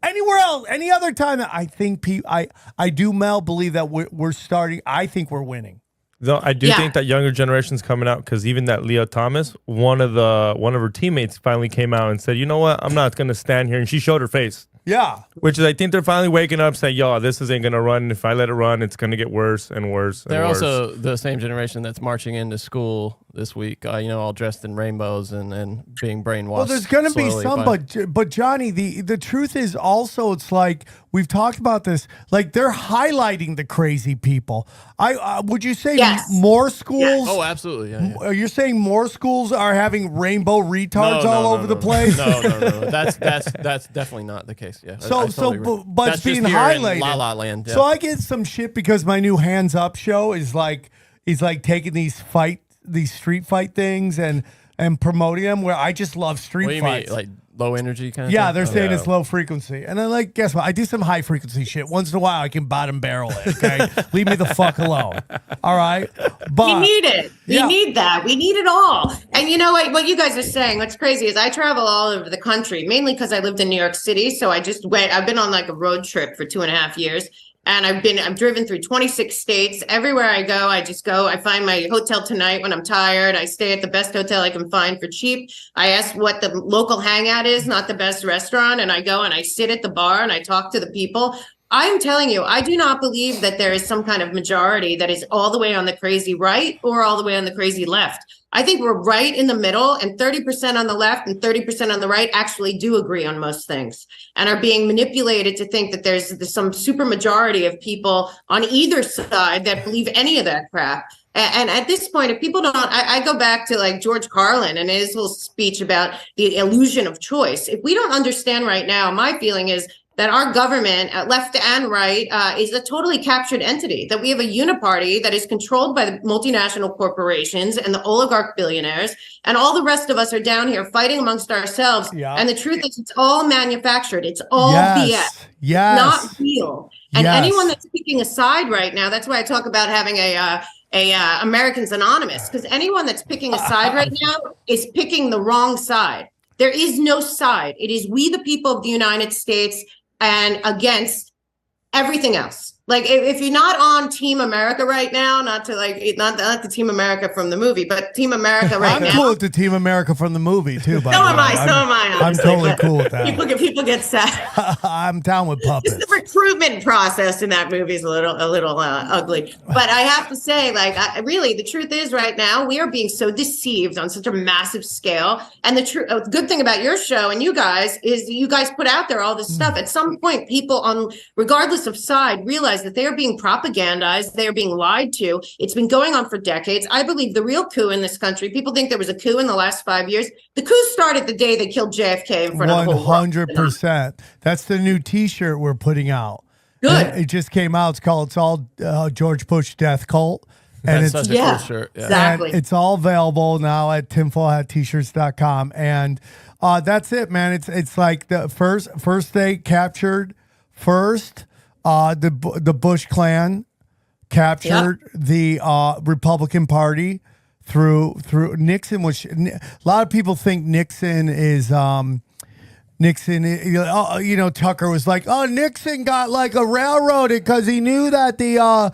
Anywhere else, any other time, I think I do, Mel, believe that we're starting. I think we're winning. No, I do think that younger generation's coming out because even that Leah Thomas, one of her teammates finally came out and said, you know what, I'm not going to stand here. And she showed her face. Yeah. Which is, I think they're finally waking up saying, yo, this isn't going to run. If I let it run, it's going to get worse and worse and They're worse. also the same generation that's marching into school this week, all dressed in rainbows and being brainwashed. Well, there's going to be some, by... but Johnny, the truth is also, it's like, we've talked about this, like they're highlighting the crazy people. Would you say more schools? Yes. Oh, absolutely. Yeah. You're saying more schools are having rainbow retards all over the place? No. That's definitely not the case. Yeah. But that's it's being just highlighted. In La La Land. Yeah. So I get some shit because my new Hands Up show is like taking these street fight things and promoting them, where I just love street fights. Mean, like low energy kind of thing? They're saying it's low frequency. And then guess what? I do some high frequency shit. Once in a while I can bottom barrel it, okay? Leave me the fuck alone. All right? But we need it. We need that. We need it all. And you know what you guys are saying, what's crazy is I travel all over the country, mainly because I lived in New York City. So I've been on like a road trip for 2.5 years. And I've driven through 26 states. Everywhere I go, I find my hotel tonight when I'm tired. I stay at the best hotel I can find for cheap. I ask what the local hangout is, not the best restaurant. And I go and I sit at the bar and I talk to the people. I'm telling you, I do not believe that there is some kind of majority that is all the way on the crazy right or all the way on the crazy left. I think we're right in the middle, and 30% on the left and 30% on the right actually do agree on most things and are being manipulated to think that there's some super majority of people on either side that believe any of that crap. And at this point, if people don't, I go back to like George Carlin and his whole speech about the illusion of choice. If we don't understand right now, my feeling is that our government, left and right, is a totally captured entity, that we have a uniparty that is controlled by the multinational corporations and the oligarch billionaires, and all the rest of us are down here fighting amongst ourselves. Yeah. And the truth is, it's all manufactured. It's all BS. Yes. Not real. And anyone that's picking a side right now, that's why I talk about having a Americans Anonymous, because anyone that's picking a side right now is picking the wrong side. There is no side. It is we, the people of the United States, and against everything else. Like if you're not on Team America right now, not the Team America from the movie, but Team America right now. I'm cool with the Team America from the movie too. So am I. I'm totally cool with that. People get sad. I'm down with puppets. The recruitment process in that movie is a little ugly, but I have to say, really, the truth is, right now we are being so deceived on such a massive scale. And the good thing about your show and you guys is you guys put out there all this stuff. At some point, people regardless of side, realize that they are being propagandized, they are being lied to. It's been going on for decades. I believe the real coup in this country, people think there was a coup in the last 5 years. The coup started the day they killed JFK in front of the whole world. 100%. That's the new T-shirt we're putting out. Good. It just came out. It's all George Bush Death Cult. And That's such a cool shirt. Yeah. Exactly. And it's all available now at tinfoilhattshirts.com. And that's it, man. It's like the first they captured first. The Bush clan captured the Republican Party through Nixon, which a lot of people think Nixon is Nixon, Tucker was like, "Oh, Nixon got like a railroaded because he knew that the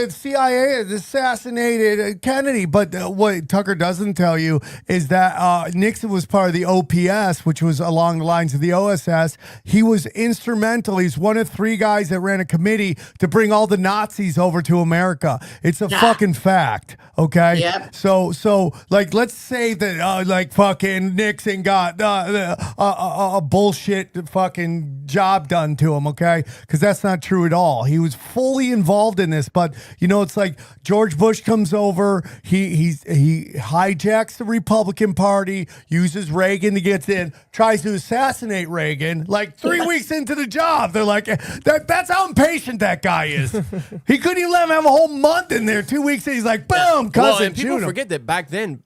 CIA had assassinated Kennedy." But what Tucker doesn't tell you is that Nixon was part of the OPS, which was along the lines of the OSS. He was instrumental. He's one of 3 guys that ran a committee to bring all the Nazis over to America. It's a fucking fact. Okay. Yep. So like, let's say that like fucking Nixon got a bullshit fucking job done to him, okay? Because that's not true at all. He was fully involved in this, but it's like George Bush comes over, he hijacks the Republican Party, uses Reagan to get in, tries to assassinate Reagan. Like 3 weeks into the job, they're like, that's how impatient that guy is. He couldn't even let him have a whole month in there. 2 weeks, and he's like, boom, cousin, and people forget that back then,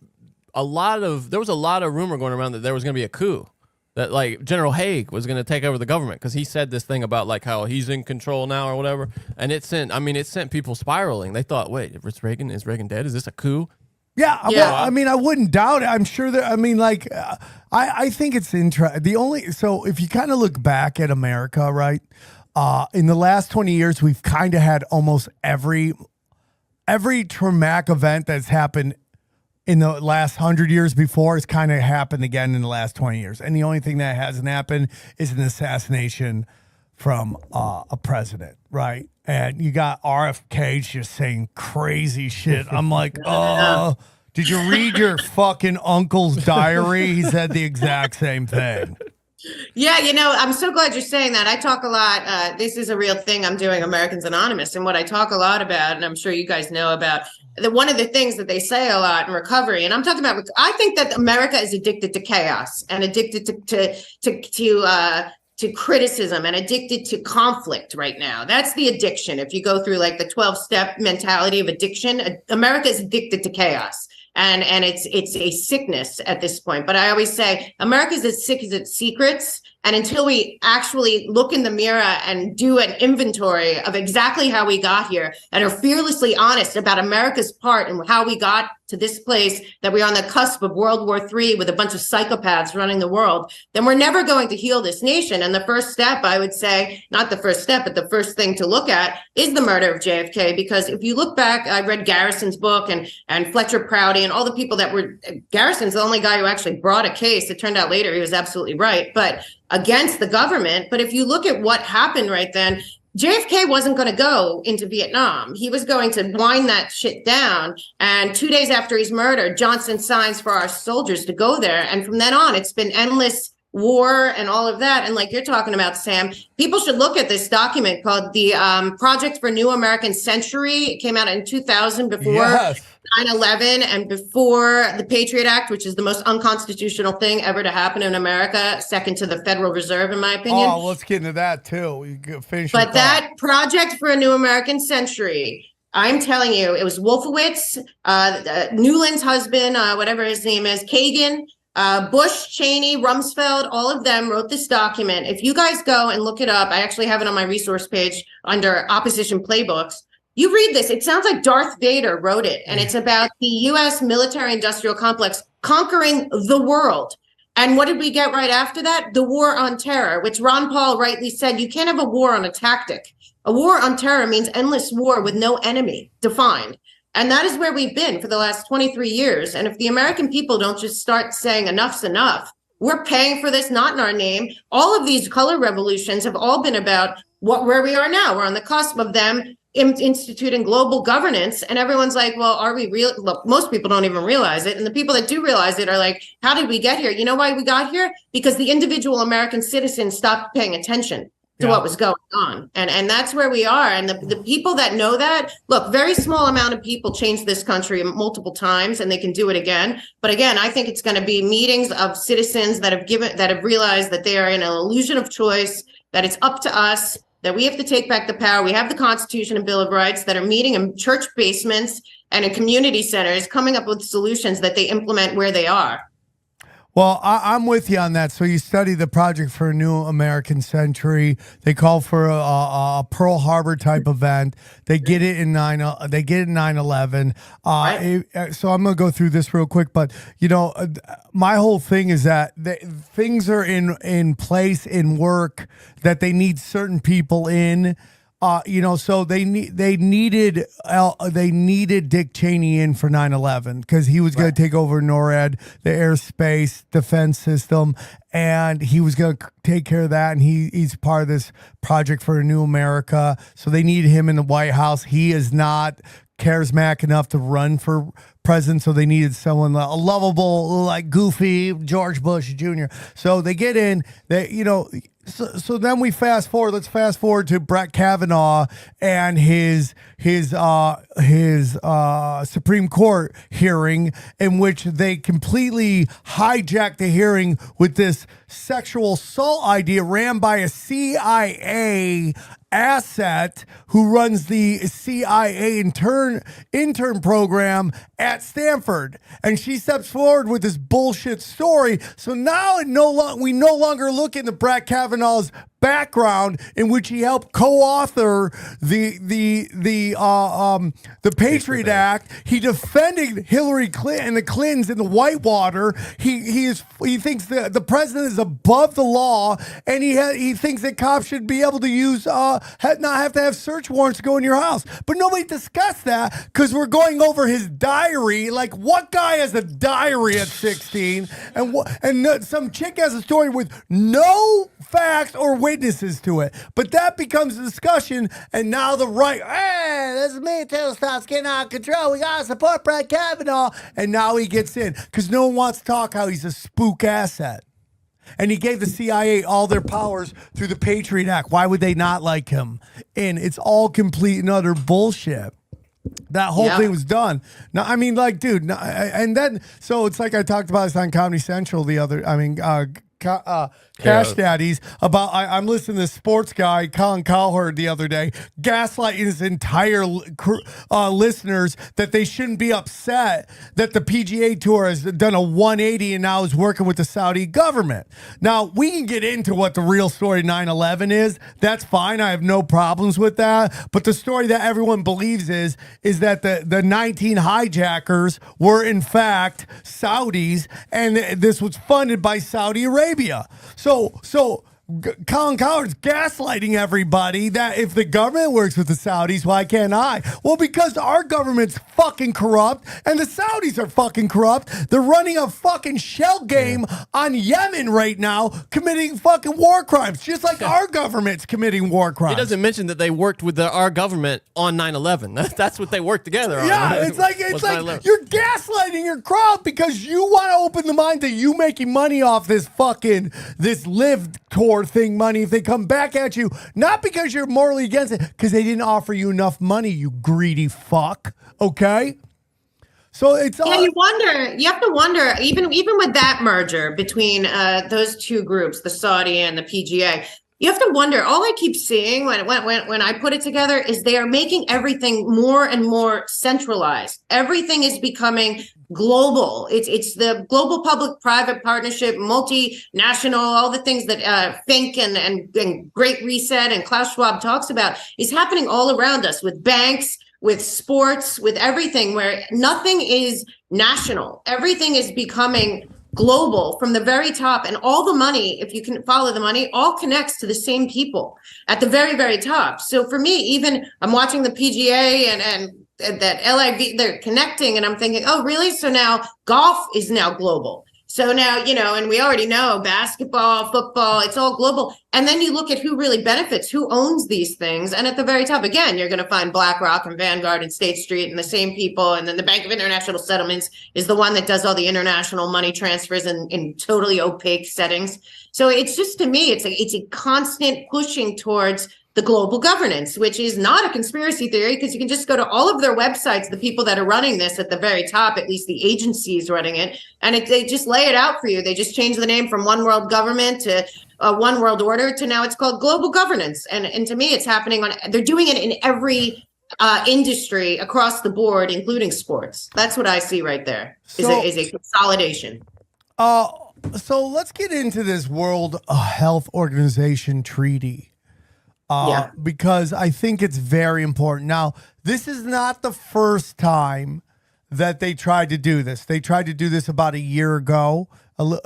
there was a lot of rumor going around that there was going to be a coup, that like General Haig was going to take over the government because he said this thing about like how he's in control now or whatever, and it sent people spiraling. They thought, wait, if it's Reagan, is Reagan dead? Is this a coup? Yeah, well, I mean, I wouldn't doubt it. I'm sure that. I mean, like, I think it's interesting. So if you kind of look back at America, right, in the last 20 years, we've kind of had almost every traumatic event that's happened in the last 100 years before has kind of happened again in the last 20 years. And the only thing that hasn't happened is an assassination from a president, right? And you got RFK just saying crazy shit. I'm like, oh, did you read your fucking uncle's diary? He said the exact same thing. Yeah, I'm so glad you're saying that. I talk a lot. This is a real thing I'm doing, Americans Anonymous. And what I talk a lot about, and I'm sure you guys know about, one of the things that they say a lot in recovery, and I'm talking about, I think that America is addicted to chaos and addicted to criticism and addicted to conflict right now. That's the addiction. If you go through like the 12-step mentality of addiction, America is addicted to chaos. And it's a sickness at this point. But I always say America's as sick as its secrets. And until we actually look in the mirror and do an inventory of exactly how we got here and are fearlessly honest about America's part and how we got to this place that we're on the cusp of World War III with a bunch of psychopaths running the world, then we're never going to heal this nation. And the first step, I would say, not the first step, but the first thing to look at is the murder of JFK. Because if you look back, I read Garrison's book and Fletcher Prouty and all the people that were, Garrison's the only guy who actually brought a case. It turned out later he was absolutely right, but against the government. But if you look at what happened right then, JFK wasn't going to go into Vietnam. He was going to wind that shit down. And 2 days after he's murdered, Johnson signs for our soldiers to go there. And from then on, it's been endless war and all of that. And like you're talking about, Sam, people should look at this document called the Project for New American Century. It came out in 2000 before 9/11 and before the Patriot Act, which is the most unconstitutional thing ever to happen in America, second to the Federal Reserve, in my opinion. Oh, let's get into that too. You can finish. But that Project for a New American Century, I'm telling you, it was Wolfowitz, Newland's husband, whatever his name is, Kagan, Bush, Cheney, Rumsfeld, all of them wrote this document. If you guys go and look it up, I actually have it on my resource page under Opposition Playbooks. You read this, it sounds like Darth Vader wrote it, and it's about the U.S. military-industrial complex conquering the world. And what did we get right after that? The war on terror, which Ron Paul rightly said, you can't have a war on a tactic. A war on terror means endless war with no enemy defined. And that is where we've been for the last 23 years. And if the American people don't just start saying enough's enough, we're paying for this, not in our name. All of these color revolutions have all been about where we are now. We're on the cusp of them instituting global governance, and everyone's like, well, are we real? Look, most people don't even realize it, and the people that do realize it are like, how did we get here? You know why we got here? Because the individual American citizen stopped paying attention to what was going on, and that's where we are. And the people that know that, look, very small amount of people changed this country multiple times, and they can do it again. But again, I think it's going to be meetings of citizens that have realized that they are in an illusion of choice, that it's up to us, that we have to take back the power. We have the Constitution and Bill of Rights, that are meeting in church basements and in community centers, coming up with solutions that they implement where they are. Well, I'm with you on that. So you study the Project for a New American Century. They call for a Pearl Harbor type event. They get it in 9/11. So I'm gonna go through this real quick. But my whole thing is that things are in place in work that they need certain people in. So they needed Dick Cheney in for 9/11 because he was going to take over NORAD, the airspace defense system, and he was going to take care of that. And he's part of this Project for a New America. So they need him in the White House. He is not charismatic enough to run for president, so they needed someone a lovable, like goofy George Bush Jr. So they get in. So then we fast forward. Let's fast forward to Brett Kavanaugh and his Supreme Court hearing, in which they completely hijacked the hearing with this sexual assault idea ran by a CIA asset who runs the CIA intern program at Stanford, and she steps forward with this bullshit story. So now we no longer look into Brett Kavanaugh's background, in which he helped co-author the Patriot Act. He defended Hillary Clinton and the Clintons in the Whitewater. He thinks that the president is above the law, and he thinks that cops should be able to use not have to have search warrants to go in your house. But nobody discussed that because we're going over his diary. Like, what guy has a diary at 16, and some chick has a story with no facts or witnesses to it? But that becomes a discussion, and now the right, hey, this is me too, starts getting out of control. We gotta support Brett Kavanaugh, and now he gets in because no one wants to talk how he's a spook asset. And he gave the CIA all their powers through the Patriot Act. Why would they not like him? And it's all complete and utter bullshit. That whole thing was done. Now, I mean, like, dude, and then, so it's like I talked about this on Comedy Central Cash Daddies about I'm listening to this sports guy Colin Cowherd the other day gaslighting his entire listeners that they shouldn't be upset that the PGA Tour has done a 180 and now is working with the Saudi government. Now we can get into what the real story 9/11 is. That's fine. I have no problems with that. But the story that everyone believes is that the 19 hijackers were in fact Saudis, and this was funded by Saudi Arabia. So Colin Cowherd's gaslighting everybody that if the government works with the Saudis, why can't I? Well, because our government's fucking corrupt and the Saudis are fucking corrupt. They're running a fucking shell game on Yemen right now, committing fucking war crimes, just like our government's committing war crimes. He doesn't mention that they worked with our government on 9/11. That's what they worked together on. Yeah, it's like you're gaslighting your crowd because you want to open the mind to you making money off this live tour thing money if they come back at you, not because you're morally against it, because they didn't offer you enough money, you greedy fuck. Okay? So it's all. You have to wonder, even with that merger between those two groups, the Saudi and the PGA, you have to wonder, all I keep seeing when I put it together is they are making everything more and more centralized. Everything is becoming global. It's the global public-private partnership, multinational, all the things that Fink and Great Reset and Klaus Schwab talks about is happening all around us with banks, with sports, with everything, where nothing is national. Everything is becoming global from the very top, and all the money, if you can follow the money, all connects to the same people at the very, very top. So for me, even I'm watching the PGA and that LIV, they're connecting, and I'm thinking, oh, really? So now golf is now global. So now, and we already know basketball, football, it's all global. And then you look at who really benefits, who owns these things. And at the very top, again, you're going to find BlackRock and Vanguard and State Street and the same people. And then the Bank of International Settlements is the one that does all the international money transfers in totally opaque settings. So it's just, to me, it's a constant pushing towards the global governance, which is not a conspiracy theory, because you can just go to all of their websites, the people that are running this at the very top, at least the agencies running it, and they just lay it out for you. They just change the name from one world government to one world order to now it's called global governance. And to me, it's happening they're doing it in every industry across the board, including sports. That's what I see right there, is a consolidation. So let's get into this World Health Organization treaty. Because I think it's very important. Now, this is not the first time that they tried to do this. They tried to do this about a year ago,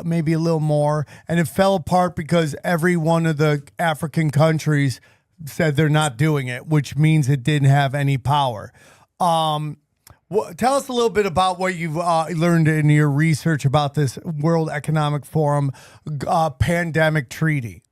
maybe a little more, and it fell apart because every one of the African countries said they're not doing it, which means it didn't have any power. Tell us a little bit about what you've learned in your research about this World Economic Forum pandemic treaty.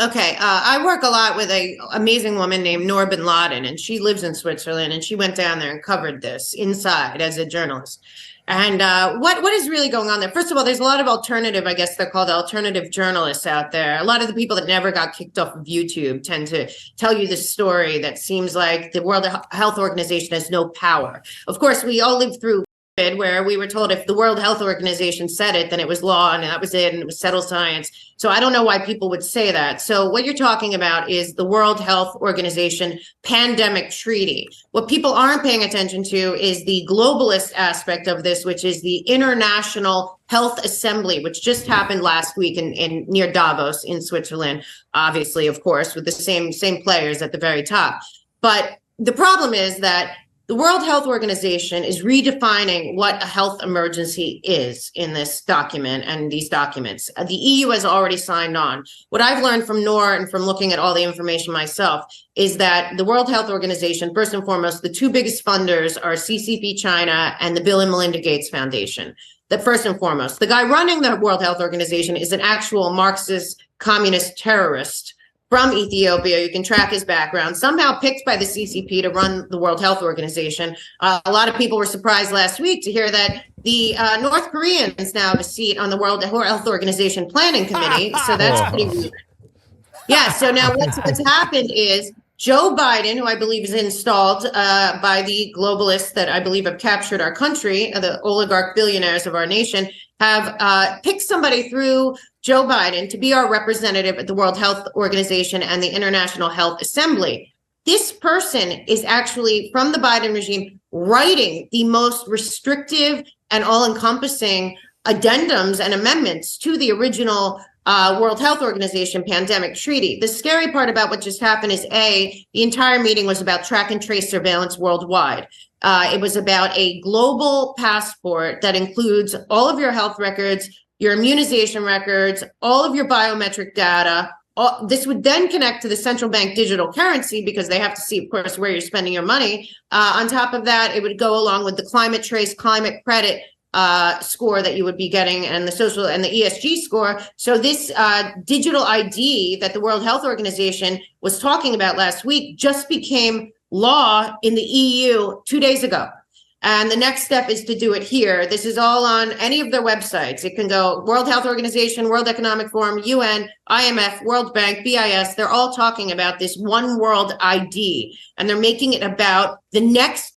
Okay, I work a lot with an amazing woman named Noor bin Laden, and she lives in Switzerland, and she went down there and covered this inside as a journalist. And what is really going on there? First of all, there's a lot of alternative, I guess they're called alternative journalists out there. A lot of the people that never got kicked off of YouTube tend to tell you this story that seems like the World Health Organization has no power. Of course, we all lived through where we were told if the World Health Organization said it, then it was law and that was it and it was settled science. So I don't know why people would say that. So what you're talking about is the World Health Organization pandemic treaty. What people aren't paying attention to is the globalist aspect of this, which is the International Health Assembly, which just happened last week in near Davos in Switzerland, obviously, of course, with the same players at the very top. But the problem is that the World Health Organization is redefining what a health emergency is in this document and these documents. The EU has already signed on. What I've learned from Noor and from looking at all the information myself is that the World Health Organization, first and foremost, the two biggest funders are CCP China and the Bill and Melinda Gates Foundation. That first and foremost, the guy running the World Health Organization is an actual Marxist communist terrorist from Ethiopia. You can track his background, somehow picked by the CCP to run the World Health Organization. A lot of people were surprised last week to hear that the North Koreans now have a seat on the World Health Organization Planning Committee. So that's pretty weird. Yeah, so now what's happened is Joe Biden, who I believe is installed by the globalists that I believe have captured our country, the oligarch billionaires of our nation, have picked somebody through Joe Biden to be our representative at the World Health Organization and the International Health Assembly. This person is actually from the Biden regime writing the most restrictive and all-encompassing addendums and amendments to the original World Health Organization pandemic treaty. The scary part about what just happened is the entire meeting was about track and trace surveillance worldwide. It was about a global passport that includes all of your health records, your immunization records, all of your biometric data. This would then connect to the central bank digital currency because they have to see, of course, where you're spending your money. On top of that, it would go along with the climate trace, climate credit score that you would be getting and the social and the ESG score. So this digital ID that the World Health Organization was talking about last week just became law in the EU 2 days ago. And the next step is to do it here. This is all on any of their websites. It can go World Health Organization, World Economic Forum, UN, IMF, World Bank, BIS. They're all talking about this one world ID. And they're making it about the next,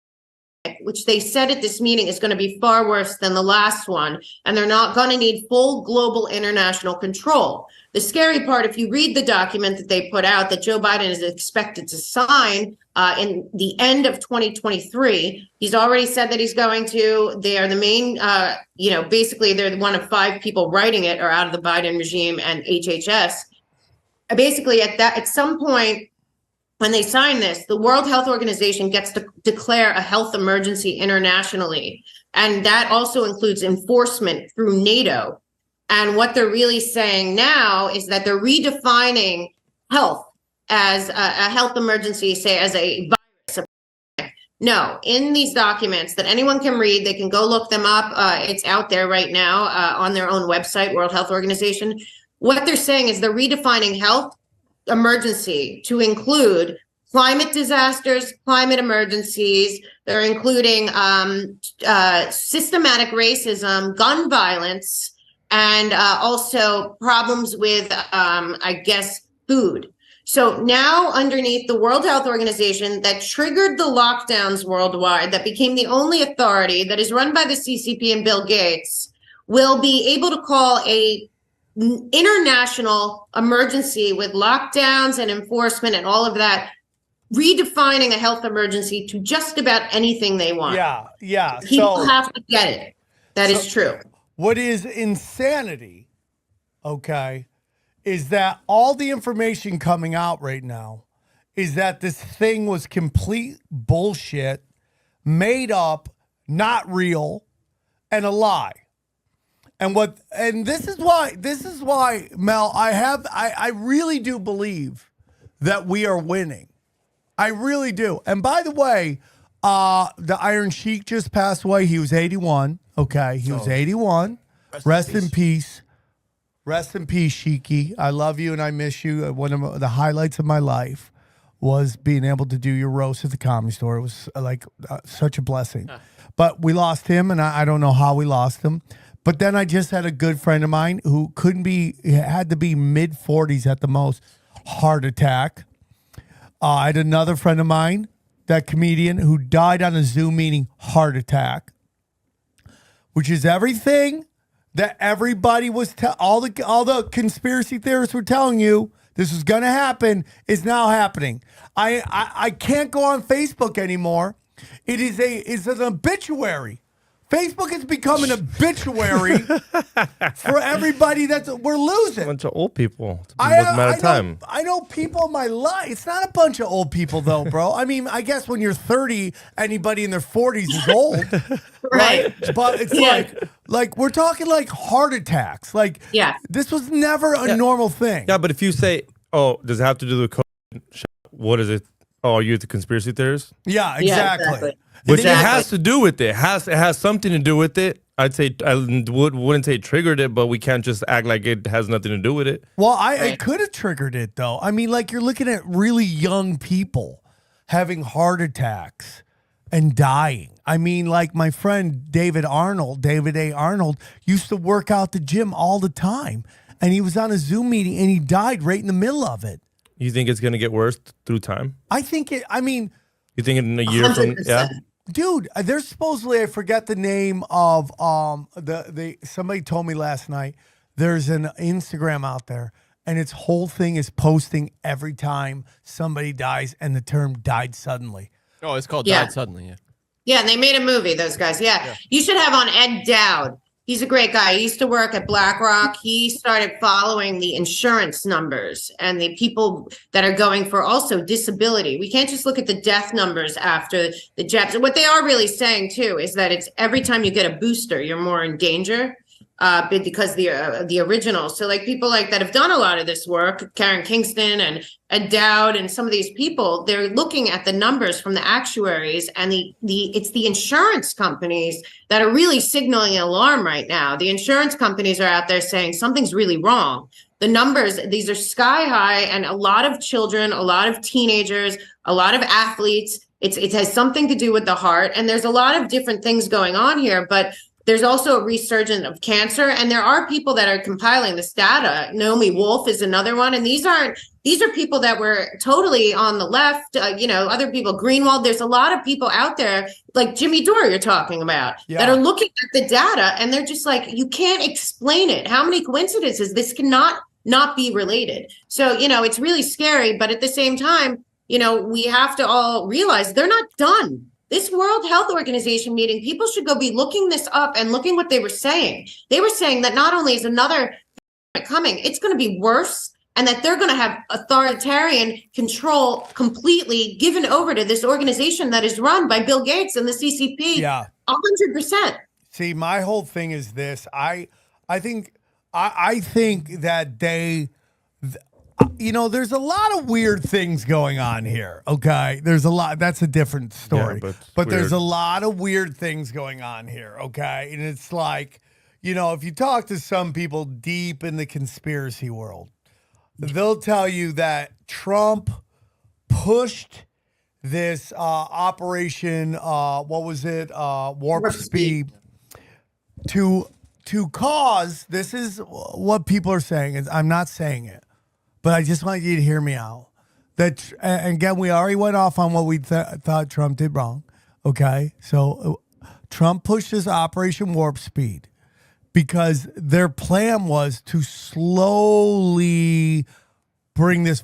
which they said at this meeting is going to be far worse than the last one. And they're not going to need full global international control. The scary part, if you read the document that they put out that Joe Biden is expected to sign in the end of 2023, he's already said that he's going to. They are the main, basically they're one of 5 people writing it are out of the Biden regime and HHS. Basically, at some point when they sign this, the World Health Organization gets to declare a health emergency internationally, and that also includes enforcement through NATO. And what they're really saying now is that they're redefining health as a health emergency, say as a virus. No, in these documents that anyone can read, they can go look them up. It's out there right now on their own website, World Health Organization. What they're saying is they're redefining health emergency to include climate disasters, climate emergencies. They're including systematic racism, gun violence, and also problems with, food. So now underneath the World Health Organization that triggered the lockdowns worldwide, that became the only authority that is run by the CCP and Bill Gates, will be able to call a international emergency with lockdowns and enforcement and all of that, redefining a health emergency to just about anything they want. Yeah. People have to get it. That is true. What is insanity, okay, is that all the information coming out right now is that this thing was complete bullshit, made up, not real, and a lie. And this is why, Mel, I really do believe that we are winning. I really do. And by the way, the Iron Sheik just passed away. He was 81. Okay, he was 81. Rest in peace. Rest in peace, Sheiky. I love you and I miss you. One of the highlights of my life was being able to do your roast at the Comedy Store. It was like such a blessing. But we lost him, and I don't know how we lost him. But then I just had a good friend of mine who had to be mid-40s at the most, heart attack. I had another friend of mine, that comedian, who died on a Zoom meeting, heart attack, which is everything that everybody was, all the conspiracy theorists were telling you this was going to happen is now happening. I can't go on Facebook anymore. It's an obituary. Facebook has become an obituary for everybody we're losing. A bunch of old people. I know people in my life. It's not a bunch of old people though, bro. I mean, I guess when you're 30, anybody in their 40s is old. Right. But it's like we're talking like heart attacks. Like this was never a normal thing. Yeah, but if you say, oh, does it have to do with COVID? What is it? Oh, are you the conspiracy theorist? Yeah, exactly. Which it has to do with it. It has something to do with it. I'd say I wouldn't say triggered it, but we can't just act like it has nothing to do with it. Well, I could have triggered it though. I mean, like you're looking at really young people having heart attacks and dying. I mean, like my friend David A. Arnold, used to work out the gym all the time, and he was on a Zoom meeting and he died right in the middle of it. You think it's gonna get worse through time? I think it. I mean, you think in a year 100%. From yeah. Dude, there's supposedly, I forget the name of somebody told me last night, there's an Instagram out there and its whole thing is posting every time somebody dies and the term died suddenly. Oh, it's called Died Suddenly, yeah. Yeah, and they made a movie, those guys. Yeah. You should have on Ed Dowd. He's a great guy. He used to work at BlackRock. He started following the insurance numbers and the people that are going for also disability. We can't just look at the death numbers after the jabs. What they are really saying, too, is that it's every time you get a booster, you're more in danger because the original. So like people like that have done a lot of this work, Karen Kingston and Ed Dowd and some of these people, they're looking at the numbers from the actuaries and it's the insurance companies that are really signaling an alarm right now. The insurance companies are out there saying something's really wrong. The numbers, these are sky high, and a lot of children, a lot of teenagers, a lot of athletes. It has something to do with the heart, and there's a lot of different things going on here, but there's also a resurgence of cancer, and there are people that are compiling this data. Naomi Wolf is another one, and these are people that were totally on the left. Other people, Greenwald. There's a lot of people out there, like Jimmy Dore, you're talking about, that are looking at the data, and they're just like, you can't explain it. How many coincidences? This cannot not be related. So it's really scary, but at the same time, we have to all realize they're not done. This World Health Organization meeting, people should go be looking this up and looking what they were saying. They were saying that not only is another coming, it's going to be worse, and that they're going to have authoritarian control completely given over to this organization that is run by Bill Gates and the CCP. Yeah, 100%. See, my whole thing is this. I think that they. There's a lot of weird things going on here, okay? There's a lot. That's a different story. Yeah, but there's a lot of weird things going on here, okay? And it's like, if you talk to some people deep in the conspiracy world, they'll tell you that Trump pushed this operation, Warp Speed, to cause, this is what people are saying, I'm not saying it, but I just want you to hear me out. That, and again, we already went off on what we thought Trump did wrong. Okay, so Trump pushed this Operation Warp Speed because their plan was to slowly bring this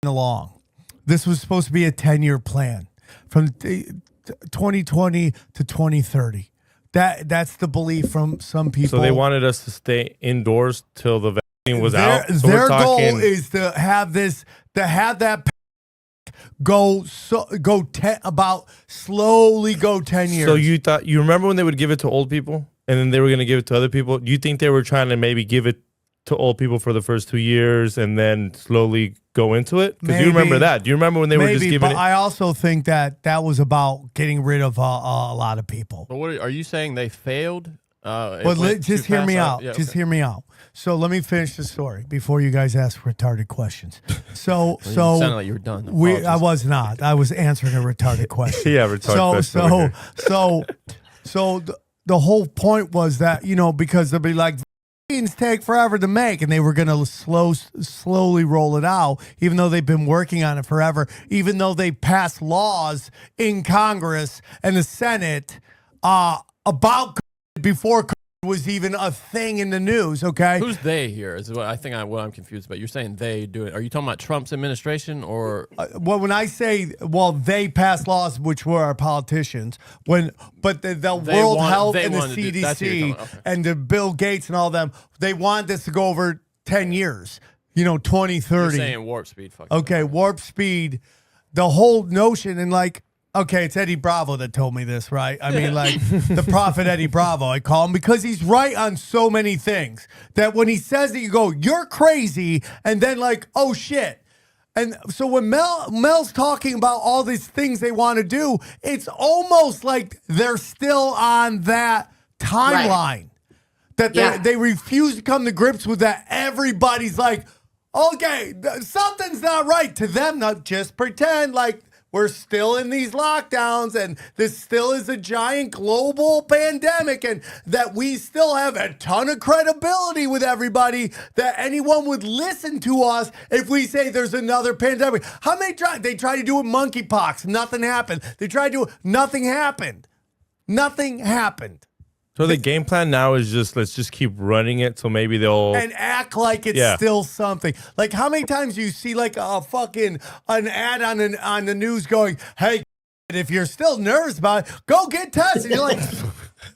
along. This was supposed to be a 10-year plan from 2020 to 2030 That's the belief from some people. So they wanted us to stay indoors till the vaccine was out. So their goal is to have that slowly go 10 years. So you remember when they would give it to old people and then they were going to give it to other people? Do you think they were trying to maybe give it to old people for the first 2 years and then slowly go into it? Because you remember that. Do you remember when they were just giving it? I also think that was about getting rid of a lot of people. But are you saying they failed? Just hear me out. Hear me out. So let me finish the story before you guys ask retarded questions. So it sounded like you were done. I was not. I was answering a retarded question. Yeah, retarded question. So the whole point was that, because they'll be like, vaccines take forever to make, and they were going to slowly roll it out, even though they've been working on it forever, even though they passed laws in Congress and the Senate about before was even a thing in the news. Okay, who's they here? Is what what I'm confused about. You're saying they do it. Are you talking about Trump's administration or? When I say they passed laws, which were our politicians, but the World Health and the CDC and the Bill Gates and all them, they want this to go over 10 years. 2030. You're saying warp speed. Okay, warp speed. The whole notion and okay, it's Eddie Bravo that told me this, right? I mean, the prophet Eddie Bravo, I call him, because he's right on so many things that when he says that, you go, you're crazy, and then oh shit. And so when Mel's talking about all these things they want to do, it's almost like they're still on that timeline. Right. That they refuse to come to grips with that. Everybody's like, okay, something's not right to them. Not just pretend we're still in these lockdowns and this still is a giant global pandemic and that we still have a ton of credibility with everybody, that anyone would listen to us if we say there's another pandemic. How many they tried to do it with monkeypox? Nothing happened. They tried to do it. Nothing happened. Nothing happened. So the game plan now is let's just keep running it so maybe they'll and act like it's still something. How many times do you see an ad on the news going, "Hey, if you're still nervous about it, go get tested." You're like,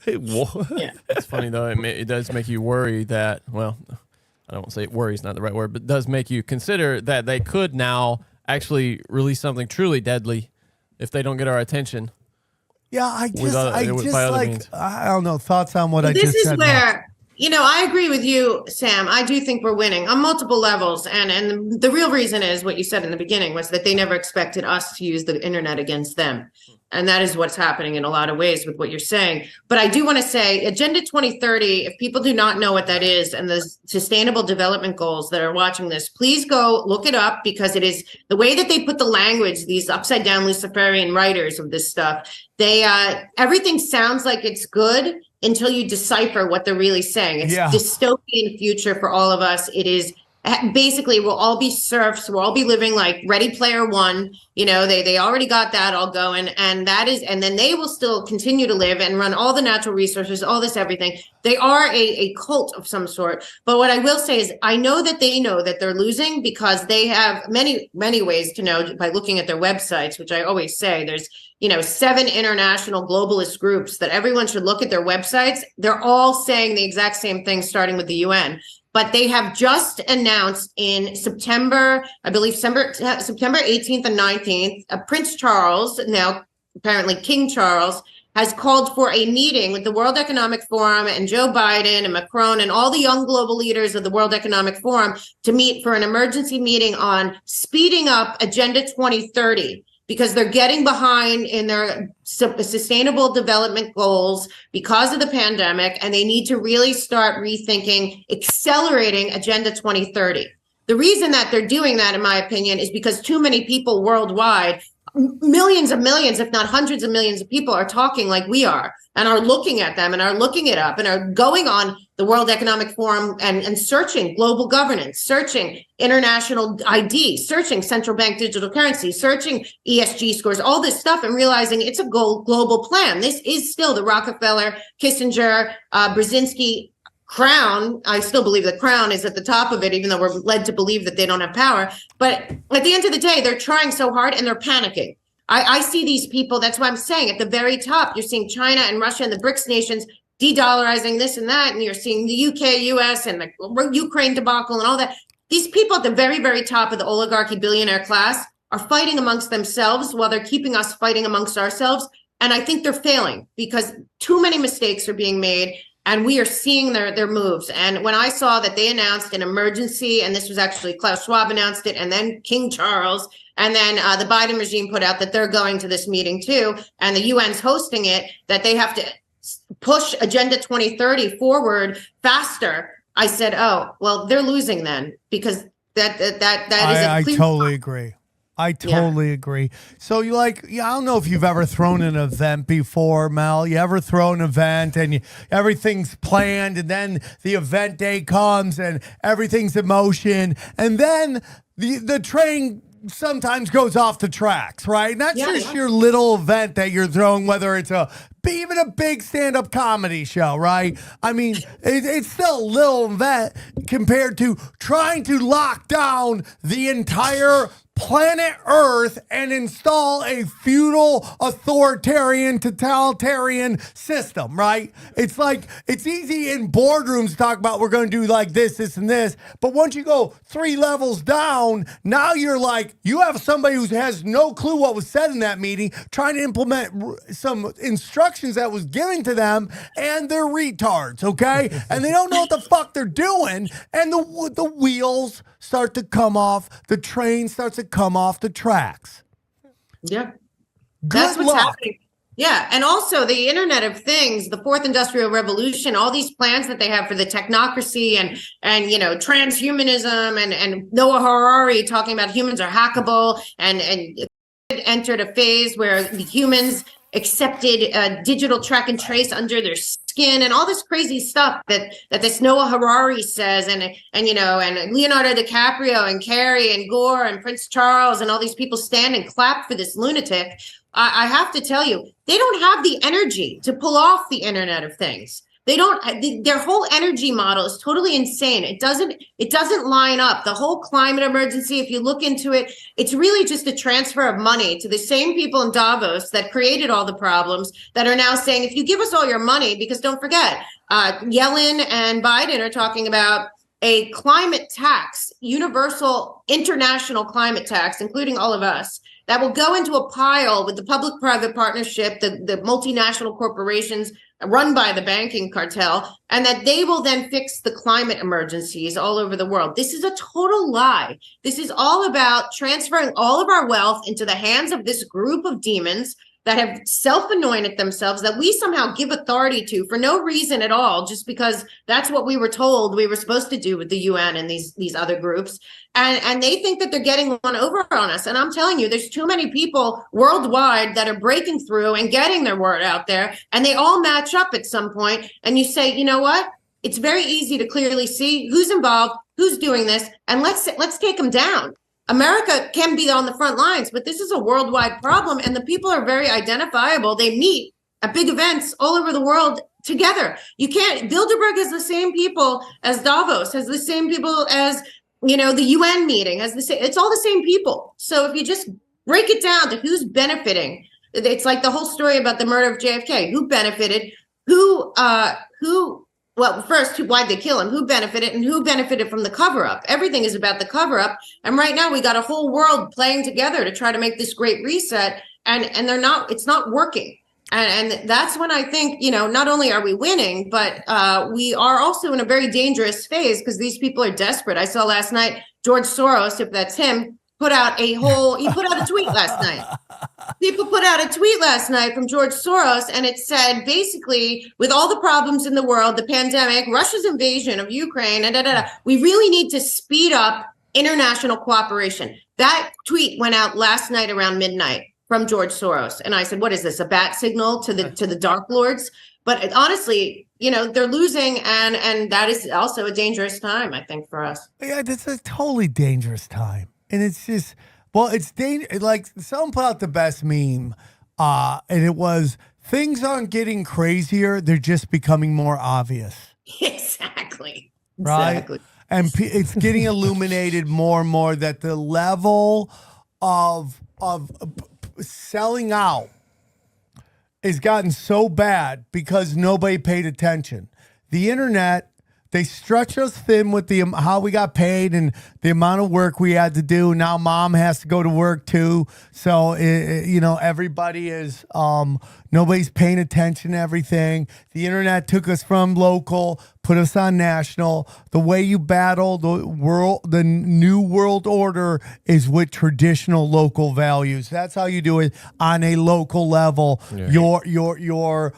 hey, what? Yeah. It's funny though. It does make you worry that. Well, I don't want to say worry is not the right word, but it does make you consider that they could now actually release something truly deadly if they don't get our attention. Yeah, I don't know, thoughts on what I just said. This is where, I agree with you, Sam. I do think we're winning on multiple levels. And the real reason is what you said in the beginning was that they never expected us to use the internet against them. And that is what's happening in a lot of ways with what you're saying. But I do want to say Agenda 2030, if people do not know what that is and the Sustainable Development Goals that are watching this, please go look it up, because it is the way that they put the language, these upside down Luciferian writers of this stuff. Everything sounds like it's good until you decipher what they're really saying. It's dystopian future for all of us. It is basically, we'll all be serfs. We'll all be living like Ready Player One. They already got that all going, and then they will still continue to live and run all the natural resources, all this everything. They are a cult of some sort. But what I will say is, I know that they know that they're losing, because they have many, many ways to know by looking at their websites, which I always say there's 7 international globalist groups that everyone should look at their websites. They're all saying the exact same thing, starting with the UN. But they have just announced in September, I believe September 18th and 19th, Prince Charles, now apparently King Charles, has called for a meeting with the World Economic Forum and Joe Biden and Macron and all the young global leaders of the World Economic Forum to meet for an emergency meeting on speeding up Agenda 2030. Because they're getting behind in their sustainable development goals because of the pandemic, and they need to really start rethinking, accelerating Agenda 2030. The reason that they're doing that, in my opinion, is because too many people worldwide, millions of millions, if not hundreds of millions of people, are talking like we are, and are looking at them and are looking it up and are going on the World Economic Forum and searching global governance, searching international ID, searching central bank digital currency, searching ESG scores, all this stuff, and realizing it's a global plan. This is still the Rockefeller, Kissinger, Brzezinski crown. I still believe the crown is at the top of it, even though we're led to believe that they don't have power. But at the end of the day, they're trying so hard and they're panicking. I see these people. That's why I'm saying at the very top, you're seeing China and Russia and the BRICS nations de-dollarizing this and that. And you're seeing the UK, US, and the Ukraine debacle and all that. These people at the very, very top of the oligarchy billionaire class are fighting amongst themselves while they're keeping us fighting amongst ourselves. And I think they're failing because too many mistakes are being made. And we are seeing their moves. And when I saw that they announced an emergency, and this was actually Klaus Schwab announced it, and then King Charles, and then the Biden regime put out that they're going to this meeting too, and the UN's hosting it, that they have to push Agenda 2030 forward faster. I said, oh, well, they're losing then, because that is a clear. I totally agree. I totally agree. So you I don't know if you've ever thrown an event before, Mel. You ever throw an event and everything's planned, and then the event day comes and everything's in motion, and then the train sometimes goes off the tracks, right? Not just your little event that you're throwing, whether it's even a big stand-up comedy show, right? I mean, it's still a little event compared to trying to lock down the entire planet Earth and install a feudal, authoritarian, totalitarian system, right? It's like, it's easy in boardrooms to talk about we're going to do like this, this, and this. But once you go 3 levels down, now you're like, you have somebody who has no clue what was said in that meeting, trying to implement some instructions that was given to them, and they're retards, okay? And they don't know what the fuck they're doing, and the wheels start to come off, the train starts to come off the tracks. Yeah. That's what's happening. Yeah. And also the Internet of Things, the fourth industrial revolution, all these plans that they have for the technocracy and transhumanism and Noah Harari talking about humans are hackable and entered a phase where the humans accepted digital track and trace under their skin and all this crazy stuff that this Noah Harari says and Leonardo DiCaprio and Carrie and Gore and Prince Charles and all these people stand and clap for this lunatic. I have to tell you, they don't have the energy to pull off the Internet of Things. They don't. Their whole energy model is totally insane. It doesn't line up. The whole climate emergency, if you look into it, it's really just a transfer of money to the same people in Davos that created all the problems that are now saying, if you give us all your money, because don't forget, Yellen and Biden are talking about a climate tax, universal international climate tax, including all of us, that will go into a pile with the public-private partnership, the multinational corporations run by the banking cartel, and that they will then fix the climate emergencies all over the world. This is a total lie. This is all about transferring all of our wealth into the hands of this group of demons that have self-anointed themselves, that we somehow give authority to for no reason at all, just because that's what we were told we were supposed to do with the UN and these other groups. And they think that they're getting one over on us. And I'm telling you, there's too many people worldwide that are breaking through and getting their word out there. And they all match up at some point. And you say, you know what? It's very easy to clearly see who's involved, who's doing this, and let's take them down. America can be on the front lines, but this is a worldwide problem, and the people are very identifiable. They meet at big events all over the world together. You can't. Bilderberg has the same people as Davos, has the same people as the UN meeting, has the same. It's all the same people. So if you just break it down to who's benefiting, it's like the whole story about the murder of JFK. Who benefited? Well, first, why'd they kill him? Who benefited and who benefited from the cover-up? Everything is about the cover-up. And right now we got a whole world playing together to try to make this great reset. And it's not working. And that's when I think, not only are we winning, but we are also in a very dangerous phase because these people are desperate. I saw last night, George Soros, if that's him, put out a tweet last night. People put out a tweet last night from George Soros, and it said, basically, with all the problems in the world, the pandemic, Russia's invasion of Ukraine, we really need to speed up international cooperation. That tweet went out last night around midnight from George Soros. And I said, what is this, a bat signal to the dark lords? But honestly, they're losing, and that is also a dangerous time, I think, for us. Yeah, that's a totally dangerous time. And it's just, it's dangerous. Like, someone put out the best meme, and it was, things aren't getting crazier, they're just becoming more obvious. Exactly. Right? Exactly. And it's getting illuminated more and more that the level of selling out has gotten so bad because nobody paid attention. The internet, they stretched us thin with the how we got paid and the amount of work we had to do. Now mom has to go to work too. So, everybody is, nobody's paying attention to everything. The internet took us from local, put us on national. The way you battle the new world order is with traditional local values. That's how you do it on a local level. Yeah. Your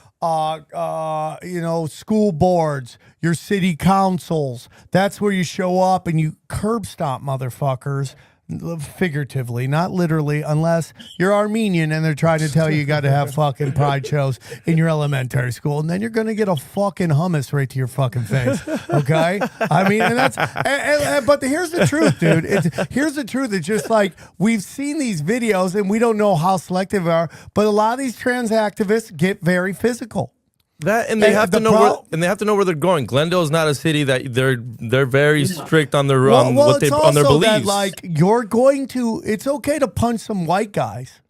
school boards, your city councils. That's where you show up and you curb stomp motherfuckers, figuratively, not literally, unless you're Armenian and they're trying to tell you got to have fucking pride shows in your elementary school, and then you're going to get a fucking hummus right to your fucking face. Okay? I mean, and that's, but here's the truth, dude. Here's the truth. It's just like, we've seen these videos and we don't know how selective they are, but a lot of these trans activists get very physical. That and they have to know where they're going. Glendale is not a city that they're very strict on their on their beliefs. That, like, you're going to, it's okay to punch some white guys,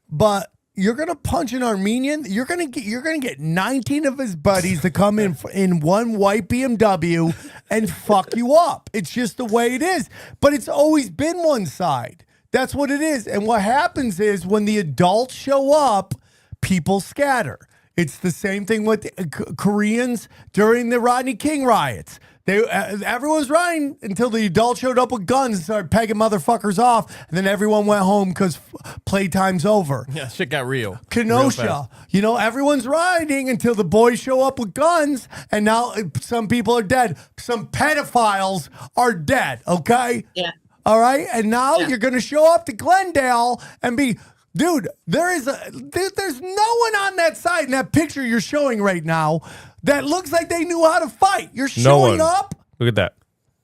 but you're gonna punch an Armenian. You're gonna get 19 of his buddies to come in one white BMW and fuck you up. It's just the way it is. But it's always been one side. That's what it is. And what happens is when the adults show up, people scatter. It's the same thing with Koreans during the Rodney King riots. Everyone's rioting until the adults showed up with guns and started pegging motherfuckers off, and then everyone went home because playtime's over. Yeah, shit got real. Kenosha, everyone's rioting until the boys show up with guns, and now some people are dead. Some pedophiles are dead, okay? Yeah. All right? And now you're going to show up to Glendale and be... Dude, there's no one on that side in that picture you're showing right now that looks like they knew how to fight. You're showing up. Look at that.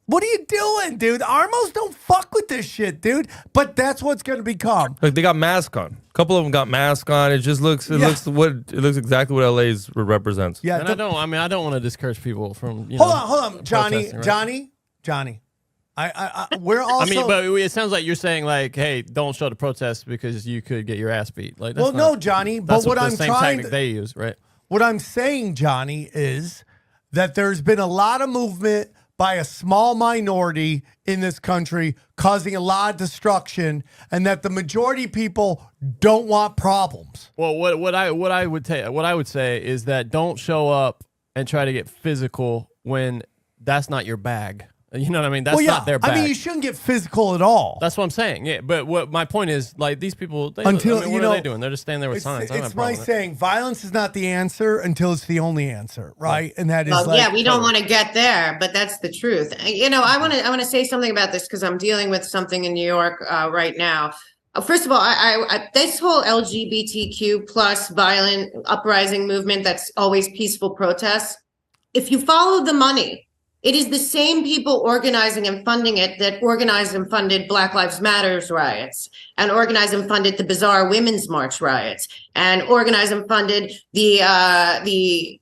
What are you doing, dude? Armos don't fuck with this shit, dude. But that's what's going to become. Like, they got masks on. A couple of them got masks on. It just looks exactly what LA's represents. Yeah, and I don't want to discourage people from hold on, Johnny, right? Johnny. We're also. But it sounds like you're saying, like, hey, don't show the protest because you could get your ass beat. Like, that's no, Johnny. But what I'm same trying tactic they use, right? What I'm saying, Johnny, is that there's been a lot of movement by a small minority in this country causing a lot of destruction, and that the majority of people don't want problems. Well, what I would say is that don't show up and try to get physical when that's not your bag. You know what I mean? That's not their bag. I mean, you shouldn't get physical at all. That's what I'm saying. Yeah, but what my point is, like, these people, what are they doing? They're just standing there with signs. It's my saying, violence is not the answer until it's the only answer, right? And that is we don't want to get there, but that's the truth. I want to say something about this because I'm dealing with something in New York right now. First of all, I this whole LGBTQ plus violent uprising movement that's always peaceful protests, if you follow the money, it is the same people organizing and funding it that organized and funded Black Lives Matters riots, and organized and funded the bizarre Women's March riots, and organized and funded the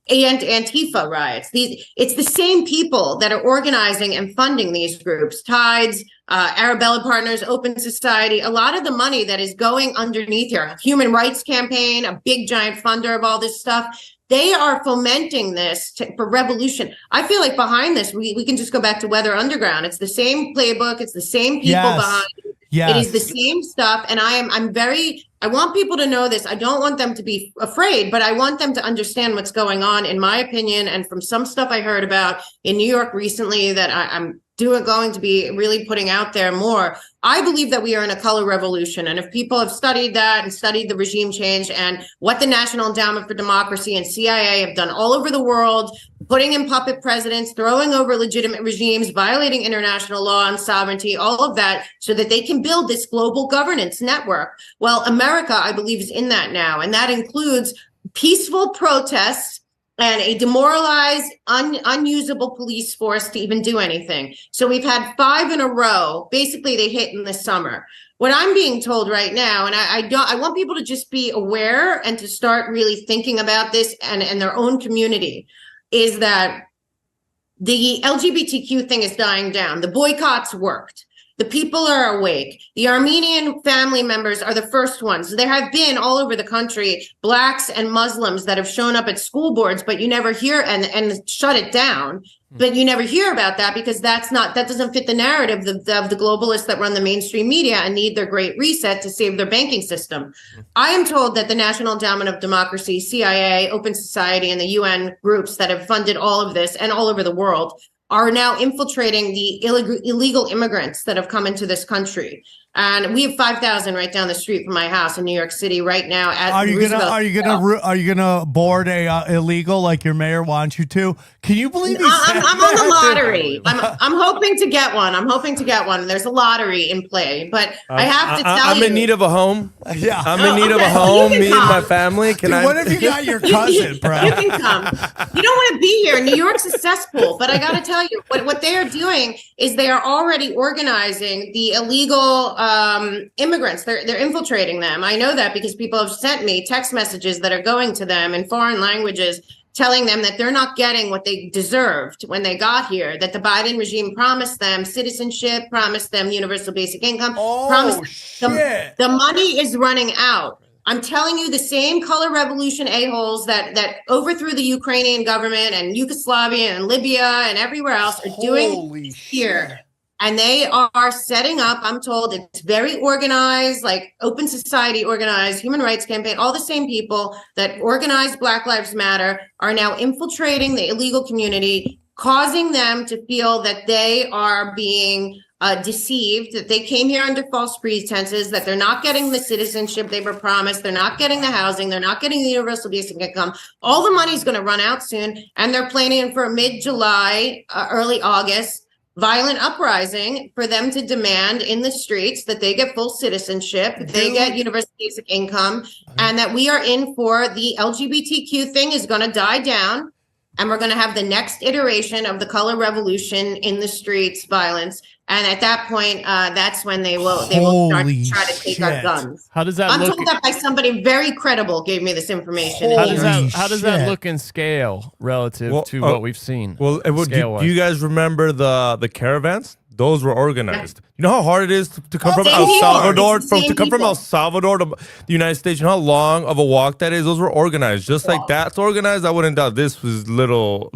Antifa riots. It's the same people that are organizing and funding these groups. Tides, Arabella Partners, Open Society, a lot of the money that is going underneath here, Human Rights Campaign, a big giant funder of all this stuff. They are fomenting this for revolution. I feel like behind this, we can just go back to Weather Underground. It's the same playbook. It's the same people behind it. Yes. It is the same stuff. And I want people to know this. I don't want them to be afraid, but I want them to understand what's going on, in my opinion, and from some stuff I heard about in New York recently that I'm going to be really putting out there more. I believe that we are in a color revolution. And if people have studied that and studied the regime change and what the National Endowment for Democracy and CIA have done all over the world, putting in puppet presidents, throwing over legitimate regimes, violating international law and sovereignty, all of that, so that they can build this global governance network. Well, America, I believe, is in that now. And that includes peaceful protests and a demoralized, unusable police force to even do anything. So we've had 5 in a row. Basically, they hit in the summer. What I'm being told right now, and I want people to just be aware and to start really thinking about this and their own community, is that the LGBTQ thing is dying down. The boycotts worked. The people are awake. The Armenian family members are the first ones. There have been all over the country blacks and Muslims that have shown up at school boards, but you never hear and shut it down. But you never hear about that because that doesn't fit the narrative of the globalists that run the mainstream media and need their great reset to save their banking system. I am told that the National Endowment of Democracy, CIA, Open Society, and the UN groups that have funded all of this and all over the world are now infiltrating the illegal immigrants that have come into this country. And we have 5,000 right down the street from my house in New York City right now. Are you gonna board a illegal like your mayor wants you to? Can you believe I'm on the lottery. I'm hoping to get one. There's a lottery in play, but I have to tell you, I'm in need of a home. Yeah, I'm in need of a home. Me and my family. Can I? What if you got your cousin, bro? You can come. You don't want to be here. New York's a cesspool, but I got to tell you, what they are doing is they are already organizing the illegal immigrants. They're infiltrating them. I know that because people have sent me text messages that are going to them in foreign languages, telling them that they're not getting what they deserved when they got here, that the Biden regime promised them citizenship, promised them universal basic income, promised the money is running out. I'm telling you, the same color revolution a-holes that overthrew the Ukrainian government and Yugoslavia and Libya and everywhere else are doing here. And they are setting up, I'm told, it's very organized, like Open Society organized, Human Rights Campaign, all the same people that organized Black Lives Matter are now infiltrating the illegal community, causing them to feel that they are being deceived, that they came here under false pretenses, that they're not getting the citizenship they were promised, they're not getting the housing, they're not getting the universal basic income. All the money's going to run out soon, and they're planning for mid-July, early August, violent uprising for them to demand in the streets that they get full citizenship, they get universal basic income, and that we are in for the LGBTQ thing is going to die down, and we're going to have the next iteration of the color revolution in the streets violence. And at that point, that's when they will start to try to take our guns. How does that I'm look? told that by somebody very credible gave me this information. How does that look in scale relative to what we've seen? Well, do you guys remember the caravans? Those were organized. You know how hard it is to come from El Salvador, El Salvador to the United States. You know how long of a walk that is. Those were organized, just like that's organized. I wouldn't doubt this was little.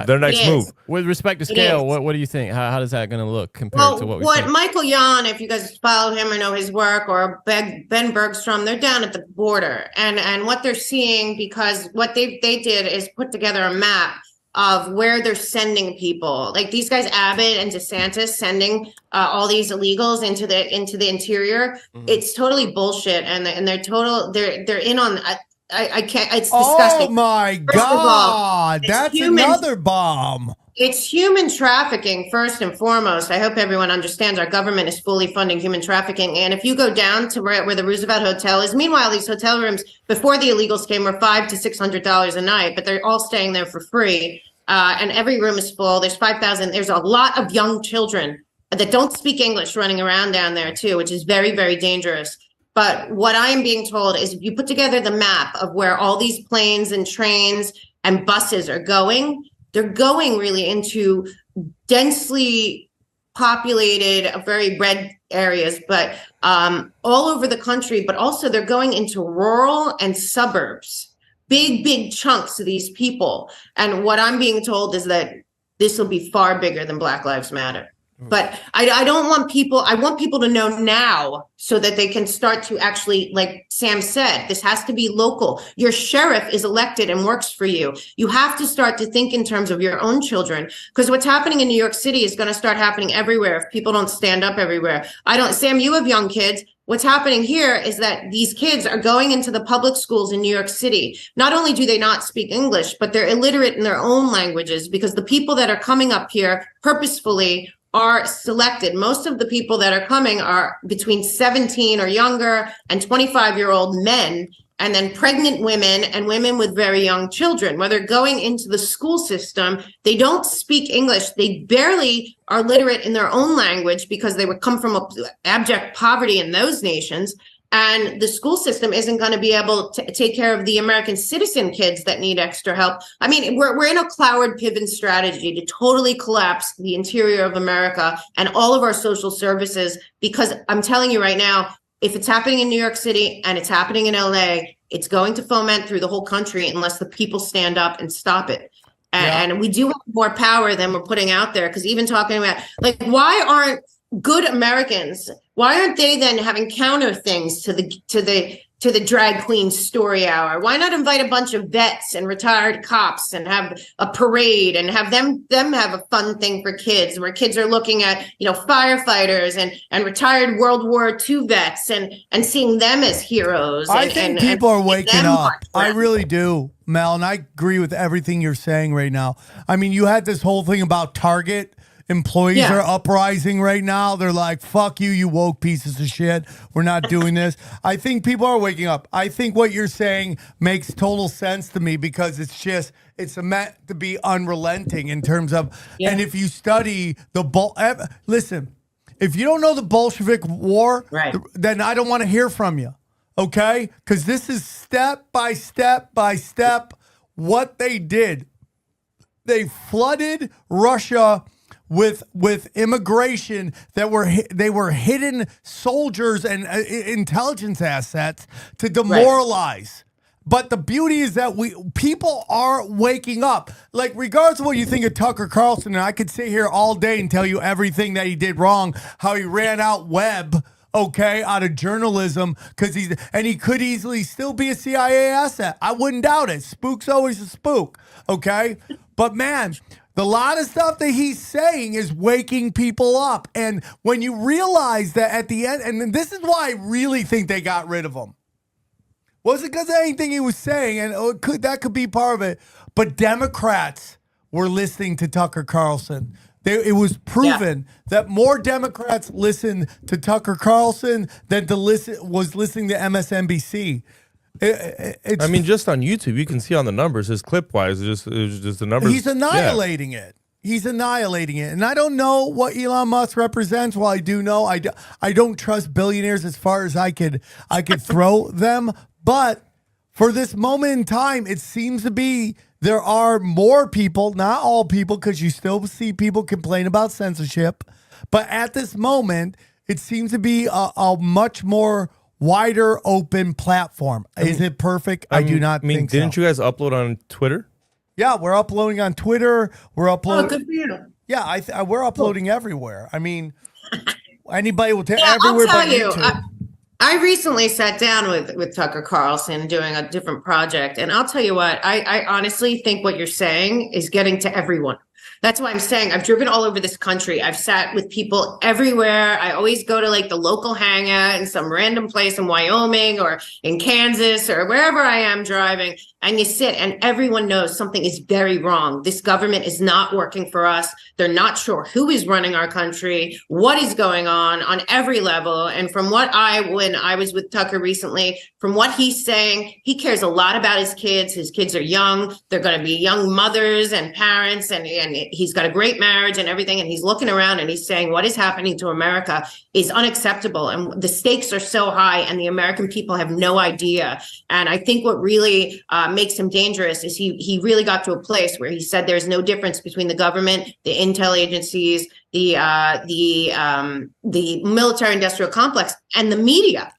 Their next move. With respect to scale, what do you think? How is that going to look compared to what we've seen? Michael Yon, if you guys follow him or know his work, or Ben Bergstrom, they're down at the border, and what they're seeing, because what they did is put together a map of where they're sending people, like these guys, Abbott and DeSantis, sending all these illegals into the interior. Mm-hmm. It's totally bullshit, and they're in on. I can't. It's disgusting. Oh my God, that's another bomb. It's human trafficking first and foremost. I hope everyone understands our government is fully funding human trafficking. And if you go down to where the Roosevelt Hotel is, meanwhile, these hotel rooms before the illegals came were $500 to $600 a night, but they're all staying there for free. And every room is full. There's 5,000. There's a lot of young children that don't speak English running around down there too, which is very, very dangerous. But what I am being told is if you put together the map of where all these planes and trains and buses are going, they're going really into densely populated, very red areas, but all over the country, but also they're going into rural and suburbs, big chunks of these people. And what I'm being told is that this will be far bigger than Black Lives Matter. But I don't want people, I want people to know now so that they can start to actually, like Sam said, this has to be local. Your sheriff is elected and works for you. You have to start to think in terms of your own children, because what's happening in New York City is going to start happening everywhere if people don't stand up everywhere. Sam, you have young kids. What's happening here is that these kids are going into the public schools in New York City. Not only do they not speak English, but they're illiterate in their own languages, because the people that are coming up here purposefully are selected. Most of the people that are coming are between 17 or younger and 25-year-old men, and then pregnant women and women with very young children. Where they're going into the school system, they don't speak English. They barely are literate in their own language because they would come from abject poverty in those nations. and the school system isn't going to be able to take care of the American citizen kids that need extra help. I mean, we're in a Cloward Piven strategy to totally collapse the interior of America and all of our social services, because I'm telling you right now, if it's happening in New York City and it's happening in LA, it's going to foment through the whole country unless the people stand up and stop it. And we do have more power than we're putting out there, because even talking about, like, why aren't good Americans, why aren't they then having counter things to the drag queen story hour? Why not invite a bunch of vets and retired cops and have a parade and have them have a fun thing for kids, where kids are looking at, firefighters and retired World War II vets and seeing them as heroes. I think people are waking up. I really do, Mel, and I agree with everything you're saying right now. I mean, you had this whole thing about Target. Employees are uprising right now. They're like, fuck you, you woke pieces of shit. We're not doing this. I think people are waking up. I think what you're saying makes total sense to me, because it's meant to be unrelenting in terms of, and if you study listen, if you don't know the Bolshevik War, then I don't want to hear from you, okay? Because this is step by step by step what they did. They flooded Russia with immigration that were hidden soldiers and intelligence assets to demoralize. But the beauty is that people are waking up. Like, regardless of what you think of Tucker Carlson, and I could sit here all day and tell you everything that he did wrong, how he ran out Webb, out of journalism, because he could easily still be a CIA asset. I wouldn't doubt it. Spook's always a spook, okay? But man, the lot of stuff that he's saying is waking people up. And when you realize that at the end, and this is why I really think they got rid of him. Wasn't because of anything he was saying, and that could be part of it. But Democrats were listening to Tucker Carlson. It was proven that more Democrats listened to Tucker Carlson than was listening to MSNBC. I mean, just on YouTube, you can see on the numbers, his clip-wise, it was just the numbers. He's annihilating it. He's annihilating it. And I don't know what Elon Musk represents. Well, I do know. I don't trust billionaires as far as I could throw them. But for this moment in time, it seems to be there are more people, not all people, because you still see people complain about censorship. But at this moment, it seems to be a much more wider open platform. Is it perfect? I do not think so. Didn't you guys upload on Twitter? Yeah, we're uploading on Twitter. We're uploading. Oh, good for you. Yeah, we're uploading everywhere. I mean, anybody will take I'll everywhere tell but you, YouTube. I recently sat down with Tucker Carlson doing a different project, and I'll tell you what, I honestly think what you're saying is getting to everyone. That's why I'm saying I've driven all over this country. I've sat with people everywhere. I always go to like the local hangout in some random place in Wyoming or in Kansas or wherever I am driving. And you sit and everyone knows something is very wrong. This government is not working for us. They're not sure who is running our country, what is going on every level. And from when I was with Tucker recently, from what he's saying, he cares a lot about his kids. His kids are young. They're going to be young mothers and parents. And he's got a great marriage and everything. And he's looking around and he's saying what is happening to America is unacceptable. And the stakes are so high and the American people have no idea. And I think what really makes him dangerous is he really got to a place where he said there's no difference between the government, the intel agencies, the military industrial complex, and the media.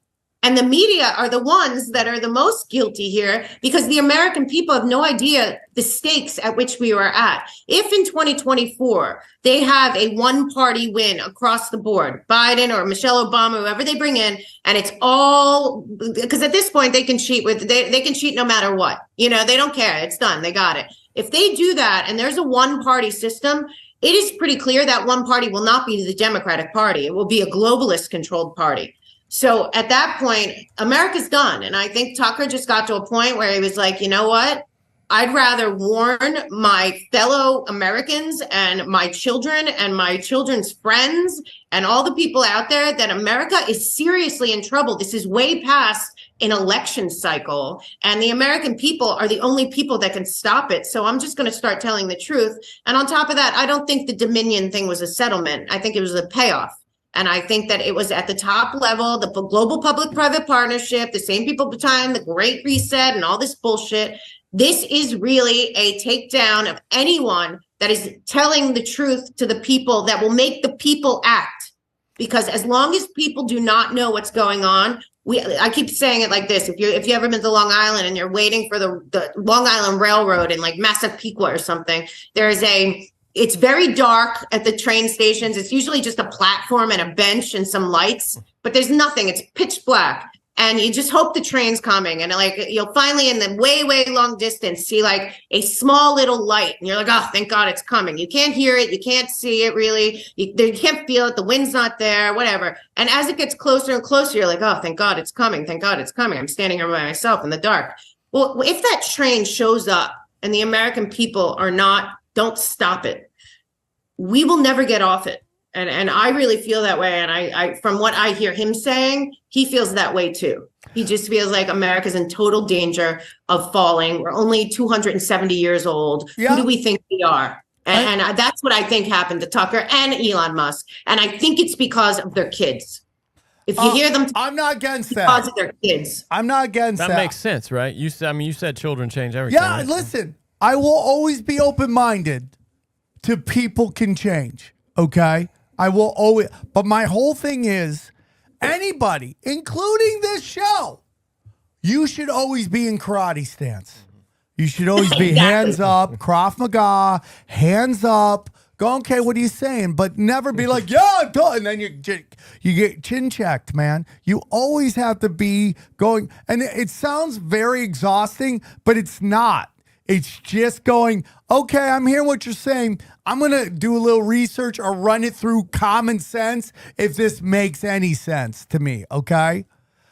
And the media are the ones that are the most guilty here because the American people have no idea the stakes at which we are at. If in 2024 they have a one-party win across the board, Biden or Michelle Obama, whoever they bring in, and it's all because at this point they can cheat they can cheat no matter what. You know, they don't care. It's done. They got it. If they do that and there's a one-party system, it is pretty clear that one party will not be the Democratic Party. It will be a globalist controlled party. So at that point, America's done. And I think Tucker just got to a point where he was like, you know what? I'd rather warn my fellow Americans and my children and my children's friends and all the people out there that America is seriously in trouble. This is way past an election cycle, and the American people are the only people that can stop it. So I'm just going to start telling the truth. And on top of that, I don't think the Dominion thing was a settlement. I think it was a payoff. And I think that it was at the top level, the global public-private partnership, the same people behind the Great Reset and all this bullshit. This is really a takedown of anyone that is telling the truth to the people that will make the people act. Because as long as people do not know what's going on, I keep saying it like this. If you ever been to Long Island and you're waiting for the Long Island Railroad in like Massapequa or something, it's very dark at the train stations. It's usually just a platform and a bench and some lights, but there's nothing. It's pitch black. And you just hope the train's coming. And like you'll finally in the way, way long distance see like a small little light. And you're like, oh, thank God it's coming. You can't hear it. You can't see it really. You can't feel it. The wind's not there, whatever. And as it gets closer and closer, you're like, oh, thank God it's coming. Thank God it's coming. I'm standing here by myself in the dark. Well, if that train shows up and the American people don't stop it, we will never get off it. And I really feel that way. And I from what I hear him saying, he feels that way too. He just feels like America's in total danger of falling. We're only 270 years old. Yeah. Who do we think we are? And that's what I think happened to Tucker and Elon Musk. And I think it's because of their kids. If you hear them, I'm not against that. Because of their kids. I'm not against that. That makes sense, right? You said children change everything. Yeah, right? Listen, I will always be open-minded to people can change, okay? I will always, but my whole thing is anybody, including this show, you should always be in karate stance. You should always be hands up, Krav Maga, hands up, go, okay, what are you saying? But never be like, yeah, duh, and then you get chin checked, man. You always have to be going, and it sounds very exhausting, but it's not. It's just going, okay, I'm hearing what you're saying. I'm going to do a little research or run it through common sense if this makes any sense to me, okay?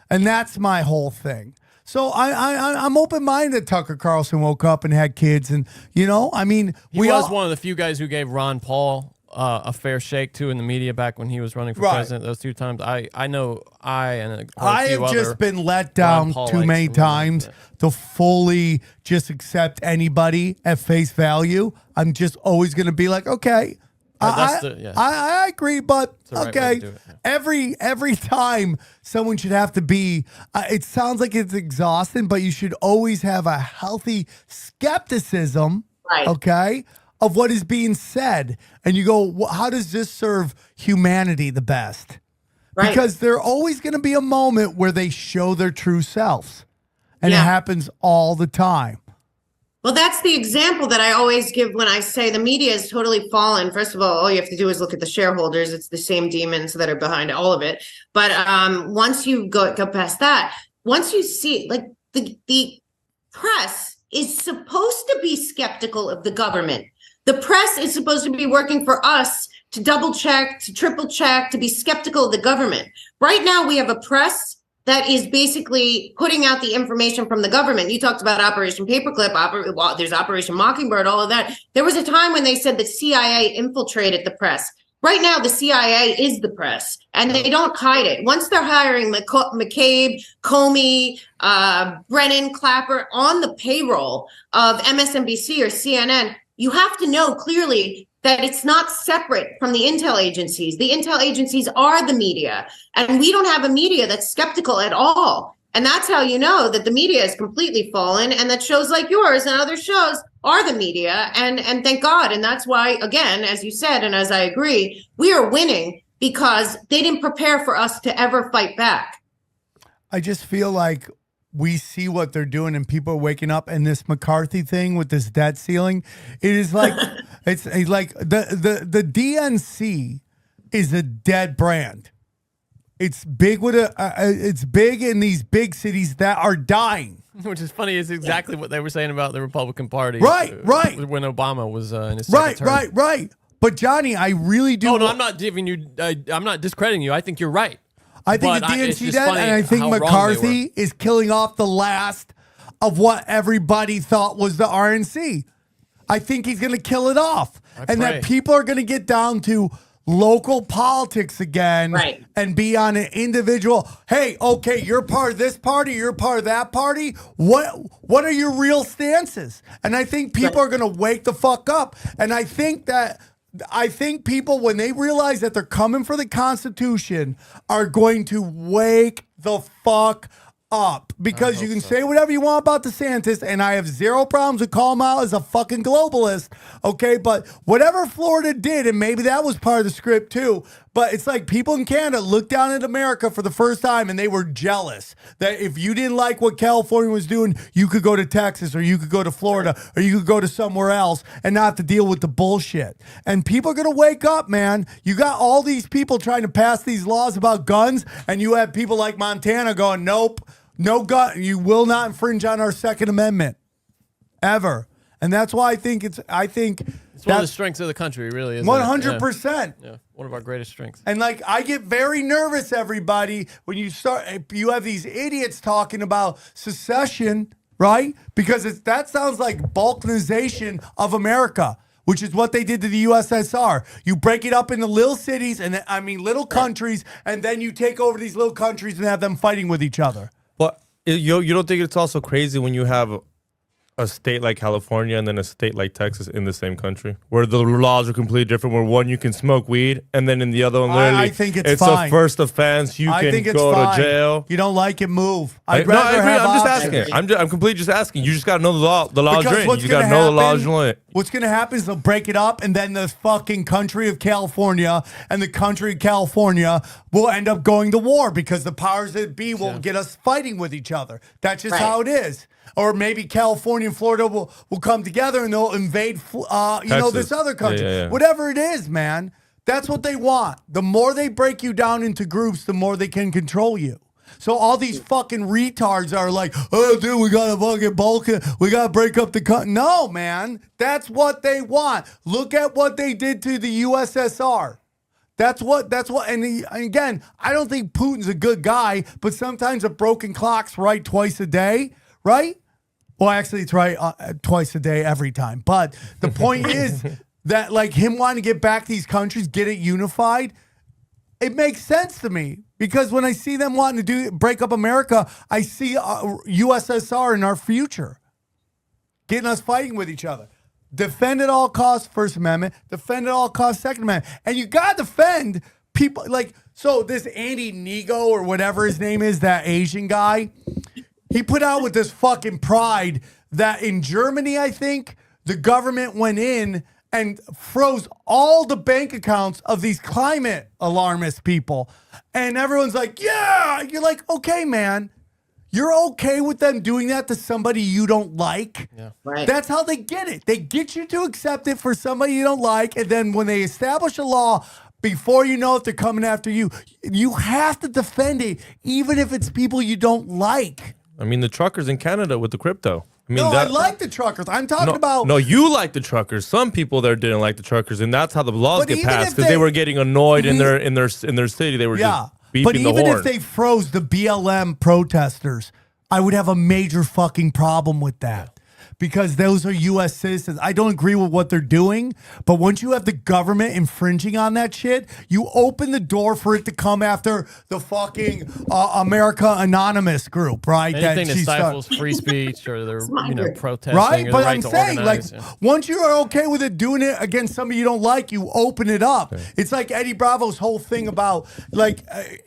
And that's my whole thing. So I'm open-minded that Tucker Carlson woke up and had kids. And, you know, I mean, he was one of the few guys who gave Ron Paul a fair shake, too, in the media back when he was running for president those 2 times. I know I have just been let down too many times to fully just accept anybody at face value. I'm just always going to be like, okay, I agree, but okay. Every time someone should have to be, it sounds like it's exhausting, but you should always have a healthy skepticism, okay, of what is being said. And you go, how does this serve humanity the best? Right. Because there's always going to be a moment where they show their true selves. And it happens all the time. Well, that's the example that I always give when I say the media is totally fallen. First of all you have to do is look at the shareholders. It's the same demons that are behind all of it. But once you go past that, once you see, like, the press is supposed to be skeptical of the government. The press is supposed to be working for us to double check, to triple check, to be skeptical of the government. Right now, we have a press that is basically putting out the information from the government. You talked about Operation Paperclip, there's Operation Mockingbird, all of that. There was a time when they said the CIA infiltrated the press. Right now, the CIA is the press, and they don't hide it. Once they're hiring McCabe, Comey, Brennan, Clapper on the payroll of MSNBC or CNN, you have to know clearly that it's not separate from the intel agencies. The intel agencies are the media, and we don't have a media that's skeptical at all. And that's how you know that the media is completely fallen, and that shows like yours and other shows are the media. And thank God. And that's why, again, as you said, and as I agree, we are winning because they didn't prepare for us to ever fight back. I just feel like we see what they're doing and people are waking up, and this McCarthy thing with this debt ceiling, it is like, it's like the DNC is a dead brand. It's big it's big in these big cities that are dying. Which is funny. It's exactly what they were saying about the Republican Party. Right. When Obama was in his second term. Right. But Johnny, I really do. Oh, no, I'm not giving you, I'm not discrediting you. I think you're right. I think the DNC did, and I think McCarthy is killing off the last of what everybody thought was the RNC. I think he's going to kill it off. And that people are going to get down to local politics again and be on an individual, hey, okay, you're part of this party, you're part of that party. What are your real stances? And I think people are going to wake the fuck up. And I think that I think people, when they realize that they're coming for the Constitution, are going to wake the fuck up, because you can say whatever you want about DeSantis, and I have zero problems with calling him out as a fucking globalist, okay? But whatever Florida did, and maybe that was part of the script too, but it's like people in Canada looked down at America for the first time and they were jealous that if you didn't like what California was doing, you could go to Texas or you could go to Florida or you could go to somewhere else and not have to deal with the bullshit. And people are going to wake up, man. You got all these people trying to pass these laws about guns, and you have people like Montana going, nope, no gun. You will not infringe on our Second Amendment ever. And that's why I think it's one of the strengths of the country, really. 100%. Yeah, one of our greatest strengths. And like, I get very nervous, everybody, when you have these idiots talking about secession, right? Because that sounds like balkanization of America, which is what they did to the USSR. You break it up into little cities little countries, and then you take over these little countries and have them fighting with each other. But you don't think it's also crazy when you have a state like California and then a state like Texas in the same country, where the laws are completely different, where one you can smoke weed and then in the other one literally I think it's fine. A first offense, you can go to jail. You don't like it, move. I'm just asking. I'm completely just asking. You just got to know the laws you're in. You got to know the laws you're in. What's going to happen is they'll break it up, and then the fucking country of California and the country of California will end up going to war because the powers that be will get us fighting with each other. That's just how it is. Or maybe California and Florida will come together and they'll invade, this other country. Yeah. Whatever it is, man. That's what they want. The more they break you down into groups, the more they can control you. So all these fucking retards are like, oh, dude, we got to fucking Balkan. We got to break up the country. No, man. That's what they want. Look at what they did to the USSR. That's what, and again, I don't think Putin's a good guy, but sometimes a broken clock's right twice a day, right? Well, actually, it's right twice a day every time. But the point is that, like, him wanting to get back these countries, get it unified, it makes sense to me. Because when I see them wanting to break up America, I see USSR in our future. Getting us fighting with each other. Defend at all costs, First Amendment. Defend at all costs, Second Amendment. And you got to defend people. Like, so this Andy Nego or whatever his name is, that Asian guy, he put out with this fucking pride that in Germany, I think, the government went in and froze all the bank accounts of these climate alarmist people. And everyone's like, yeah. You're like, okay, man. You're okay with them doing that to somebody you don't like? Yeah. Right. That's how they get it. They get you to accept it for somebody you don't like. And then when they establish a law, before you know if they're coming after you, you have to defend it, even if it's people you don't like. I mean, the truckers in Canada with the crypto. I mean, I like the truckers. I'm talking about... No, you like the truckers. Some people there didn't like the truckers, and that's how the laws get passed, because they were getting annoyed in their city. They were just beeping the horn. But even if they froze the BLM protesters, I would have a major fucking problem with that. Because those are U.S. citizens. I don't agree with what they're doing, but once you have the government infringing on that shit, you open the door for it to come after the fucking America Anonymous group, right? Anything that stifles free speech or they're protesting, right? Or But the right I'm to saying, organize, once you are okay with it doing it against somebody you don't like, you open it up. Okay. It's like Eddie Bravo's whole thing about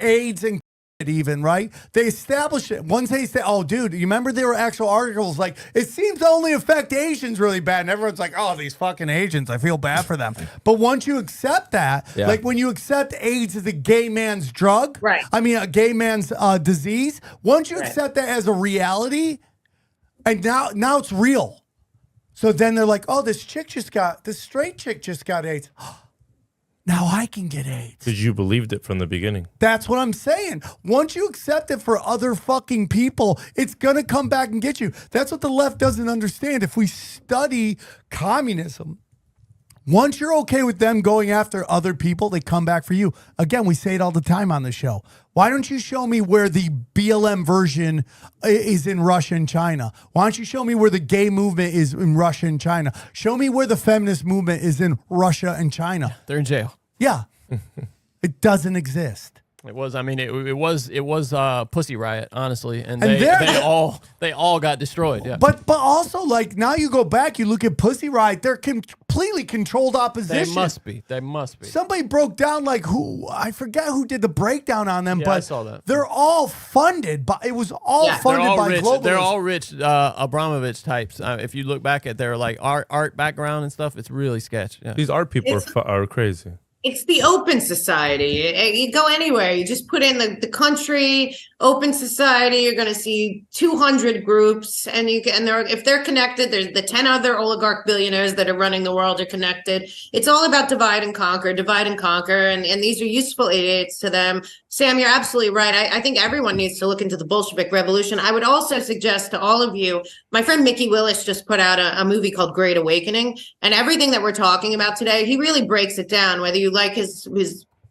AIDS and even, right? They established it. Once they say, oh, dude, you remember there were actual articles like, it seems to only affect Asians really bad. And everyone's like, oh, these fucking Asians, I feel bad for them. But once you accept that, like when you accept AIDS as a gay man's drug, right? I mean, a gay man's disease, once you accept that as a reality, and now it's real. So then they're like, oh, this straight chick just got AIDS. Now I can get AIDS. Because you believed it from the beginning. That's what I'm saying. Once you accept it for other fucking people, it's going to come back and get you. That's what the left doesn't understand. If we study communism, once you're okay with them going after other people, they come back for you. Again, we say it all the time on the show. Why don't you show me where the BLM version is in Russia and China? Why don't you show me where the gay movement is in Russia and China? Show me where the feminist movement is in Russia and China. They're in jail. Yeah. It doesn't exist. It was. I mean, it was Pussy Riot, honestly, and And they all got destroyed. Yeah, But also, like, now you go back, you look at Pussy Riot, they're completely controlled opposition. They must be. Somebody broke down, like, I forget who did the breakdown on them, Yeah, but I saw that. they're all funded by, it was all funded by rich. globalists. They're all rich Abramovich types. If you look back at their like art background and stuff, it's really sketch. Yeah. These art people are crazy. It's the open society. You go anywhere, you just put in the country, open society, you're going to see 200 groups, and if they're connected, there's the 10 other oligarch billionaires that are running the world are connected. It's all about divide and conquer, and these are useful idiots to them. Sam, you're absolutely right. I think everyone needs to look into the Bolshevik Revolution. I would also suggest to all of you, my friend Mickey Willis just put out a movie called Great Awakening, and everything that we're talking about today, he really breaks it down, whether you like his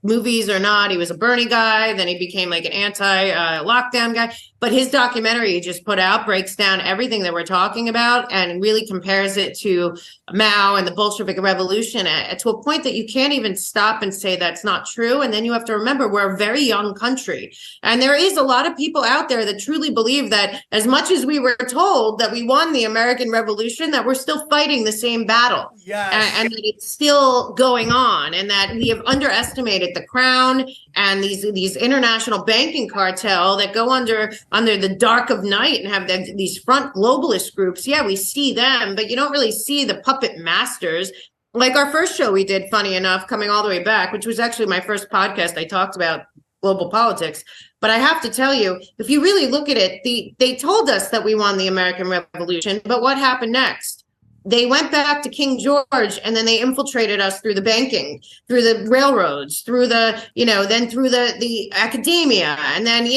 movies or not. He was a Bernie guy, then he became like an anti-lockdown guy. But his documentary he just put out breaks down everything that we're talking about and really compares it to Mao and the Bolshevik Revolution to a point that you can't even stop and say that's not true. And then you have to remember we're a very young country. And there is a lot of people out there that truly believe that as much as we were told that we won the American Revolution, that we're still fighting the same battle. Yes. And that it's still going on, and that we have underestimated the crown and these international banking cartel that go under the dark of night and have these front globalist groups. Yeah, we see them, but you don't really see the puppet masters. Like our first show we did, funny enough, coming all the way back, which was actually my first podcast. I talked about global politics. But I have to tell you, if you really look at it, they told us that we won the American Revolution, but what happened next? They went back to King George, and then they infiltrated us through the banking, through the railroads, through the academia. And then,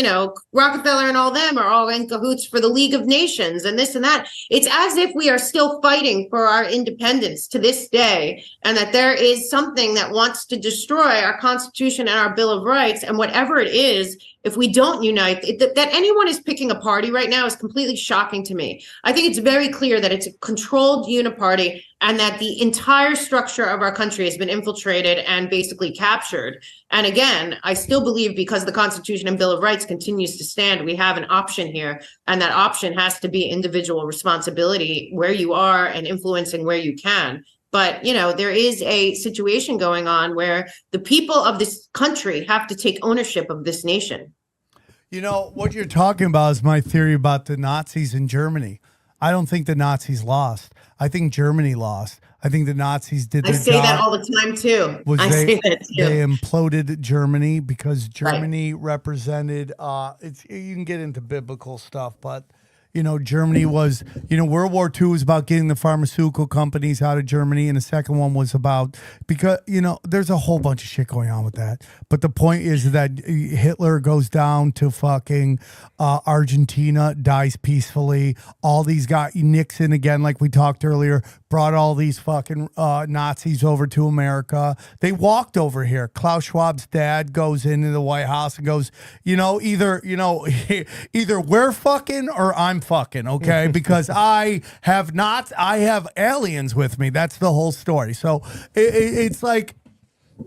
Rockefeller and all them are all in cahoots for the League of Nations and this and that. It's as if we are still fighting for our independence to this day, and that there is something that wants to destroy our Constitution and our Bill of Rights. And whatever it is, if we don't unite, that anyone is picking a party right now is completely shocking to me. I think it's very clear that it's a controlled uniparty and that the entire structure of our country has been infiltrated and basically captured. And again, I still believe because the Constitution and Bill of Rights continues to stand, we have an option here. And that option has to be individual responsibility where you are and influencing where you can. But, there is a situation going on where the people of this country have to take ownership of this nation. What you're talking about is my theory about the Nazis in Germany. I don't think the Nazis lost. I think Germany lost. I think the Nazis did their job. I say that all the time, too. Say that, too. They imploded Germany because Germany represented, you can get into biblical stuff, but Germany was, World War II was about getting the pharmaceutical companies out of Germany. And the second one was about, because, there's a whole bunch of shit going on with that. But the point is that Hitler goes down to fucking Argentina, dies peacefully. All these guys, Nixon, again, like we talked earlier, brought all these fucking Nazis over to America. They walked over here. Klaus Schwab's dad goes into the White House and goes, either we're fucking or I'm fucking, okay? Because I have aliens with me. That's the whole story. So it's like,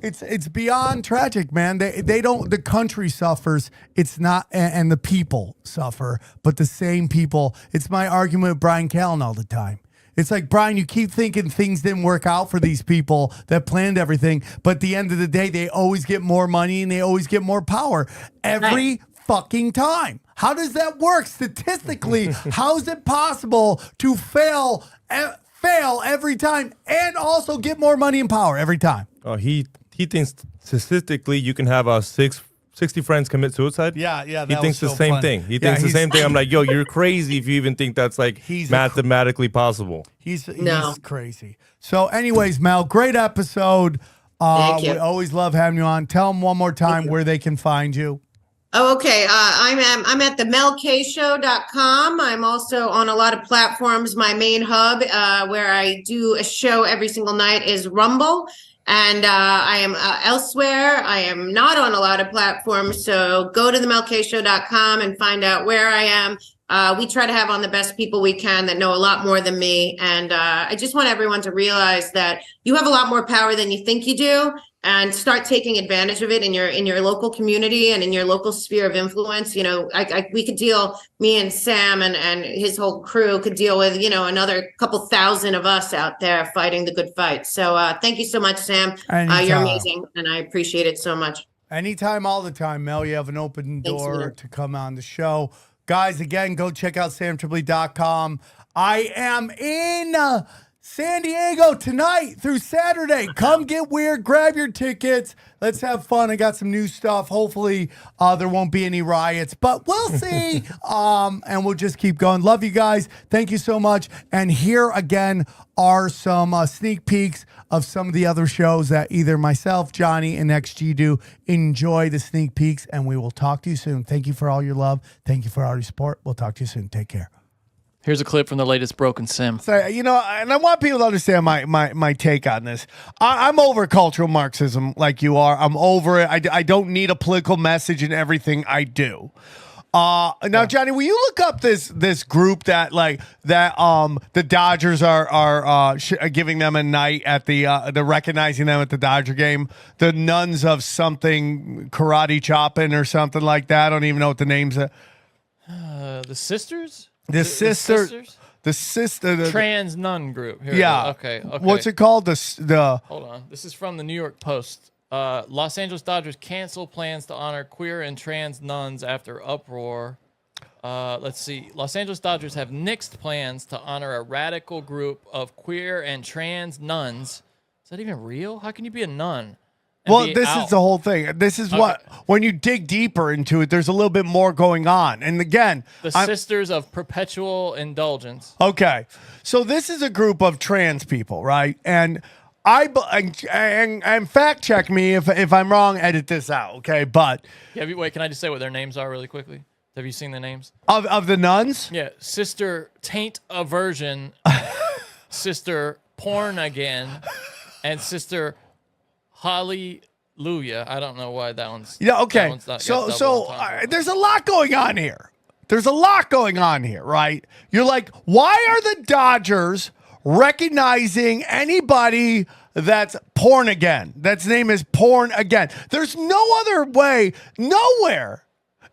it's beyond tragic, man. They don't, the country suffers. It's not, and the people suffer, but the same people. It's my argument with Brian Callen all the time. It's like, Brian, you keep thinking things didn't work out for these people that planned everything, but at the end of the day, they always get more money and they always get more power every fucking time. How does that work statistically? How is it possible to fail every time and also get more money and power every time? Oh, he thinks statistically you can have 60 friends commit suicide. Yeah. He thinks the same thing. He thinks the same thing. I'm like, yo, you're crazy if you even think that's like mathematically possible. He's crazy. So, anyways, Mel, great episode. Thank you. We always love having you on. Tell them one more time where they can find you. Oh, okay. I'm at the melkshow.com. I'm also on a lot of platforms. My main hub, where I do a show every single night, is Rumble. And I am elsewhere. I am not on a lot of platforms. So go to the melkshow.com and find out where I am. We try to have on the best people we can that know a lot more than me. And I just want everyone to realize that you have a lot more power than you think you do, and start taking advantage of it in your local community and in your local sphere of influence. You know, we could deal, me and Sam and his whole crew could deal with, you know, another couple thousand of us out there fighting the good fight. So thank you so much, Sam. You're amazing, and I appreciate it so much. Anytime, all the time, Mel. You have an open door to come on the show. Guys, again, go check out SamTripoli.com. I am in San Diego tonight through Saturday. Come get weird. Grab your tickets. Let's have fun. I got some new stuff. Hopefully, there won't be any riots, but we'll see. And we'll just keep going. Love you guys. Thank you so much. And here again are some sneak peeks of some of the other shows that either myself, Johnny, and XG do. Enjoy the sneak peeks, and we will talk to you soon. Thank you for all your love. Thank you for all your support. We'll talk to you soon. Take care. Here's a clip from the latest Broken Sim. So, you know, and I want people to understand my take on this. I'm over cultural Marxism like you are. I'm over it. I don't need a political message in everything I do. Now, Johnny, will you look up this group that the Dodgers are giving them a night at they're recognizing them at the Dodger game, the Nuns of something karate chopping or something like that. I don't even know what the names are. The Sisters. The sister trans nun group. Here okay. What's it called? Hold on. This is from the New York Post. Los Angeles Dodgers cancel plans to honor queer and trans nuns after uproar. Let's see. Los Angeles Dodgers have nixed plans to honor a radical group of queer and trans nuns. Is that even real? How can you be a nun? Well, this is the whole thing. This is what, when you dig deeper into it, there's a little bit more going on. And again, the Sisters of Perpetual Indulgence. Okay. So this is a group of trans people, right? And and fact check me if I'm wrong, edit this out, okay? But wait, can I just say what their names are really quickly? Have you seen the names? Of the nuns? Yeah. Sister Taint Aversion, Sister Porn Again, and Sister Hallelujah. I don't know why that one's. Yeah, okay. So there's a lot going on here. There's a lot going on here, right? You're like, why are the Dodgers recognizing anybody that's porn again? That's name is porn again. There's no other way, nowhere.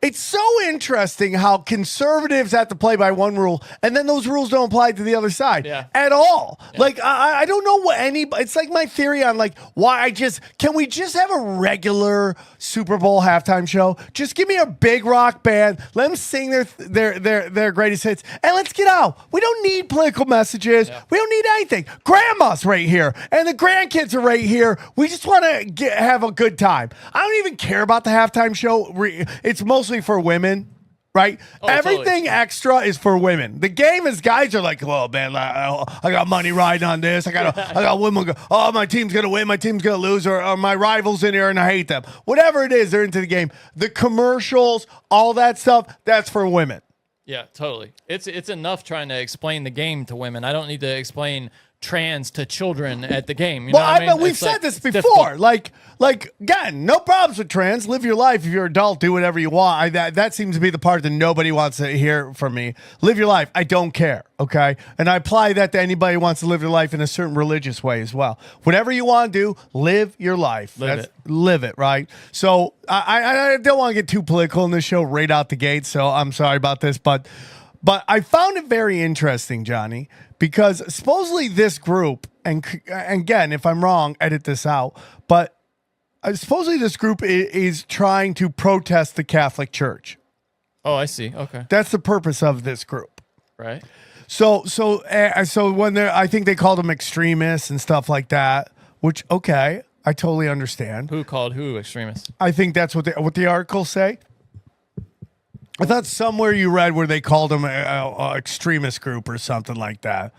It's so interesting how conservatives have to play by one rule, and then those rules don't apply to the other side at all. Yeah. Like, I don't know what it's like my theory on like why can we just have a regular Super Bowl halftime show? Just give me a big rock band, let them sing their greatest hits, and let's get out. We don't need political messages. Yeah. We don't need anything. Grandma's right here, and the grandkids are right here. We just want to have a good time. I don't even care about the halftime show. It's mostly for women, right? Everything totally. Extra is for women. The game is guys are like, well, man, I got money riding on this. I got women. Oh, my team's gonna win. My team's gonna lose, or my rivals in here and I hate them. Whatever it is, they're into the game. The commercials, all that stuff, that's for women. Yeah, totally. It's enough trying to explain the game to women. I don't need to explain trans to children at the game. You know what I mean? We've said this before. Like again, no problems with trans. Live your life. If you're an adult, do whatever you want. That seems to be the part that nobody wants to hear from me. Live your life. I don't care. Okay, and I apply that to anybody who wants to live their life in a certain religious way as well. Whatever you want to do, live your life. Live it, right? So I don't want to get too political in this show right out the gate. So I'm sorry about this, but I found it very interesting, Johnny, because supposedly this group, and again, if I'm wrong, edit this out, but supposedly this group is trying to protest the Catholic Church. Oh, I see. Okay. That's the purpose of this group. Right. So when I think they called them extremists and stuff like that, which, okay, I totally understand. Who called who extremists? I think that's what the articles say. I thought somewhere you read where they called them a extremist group or something like that.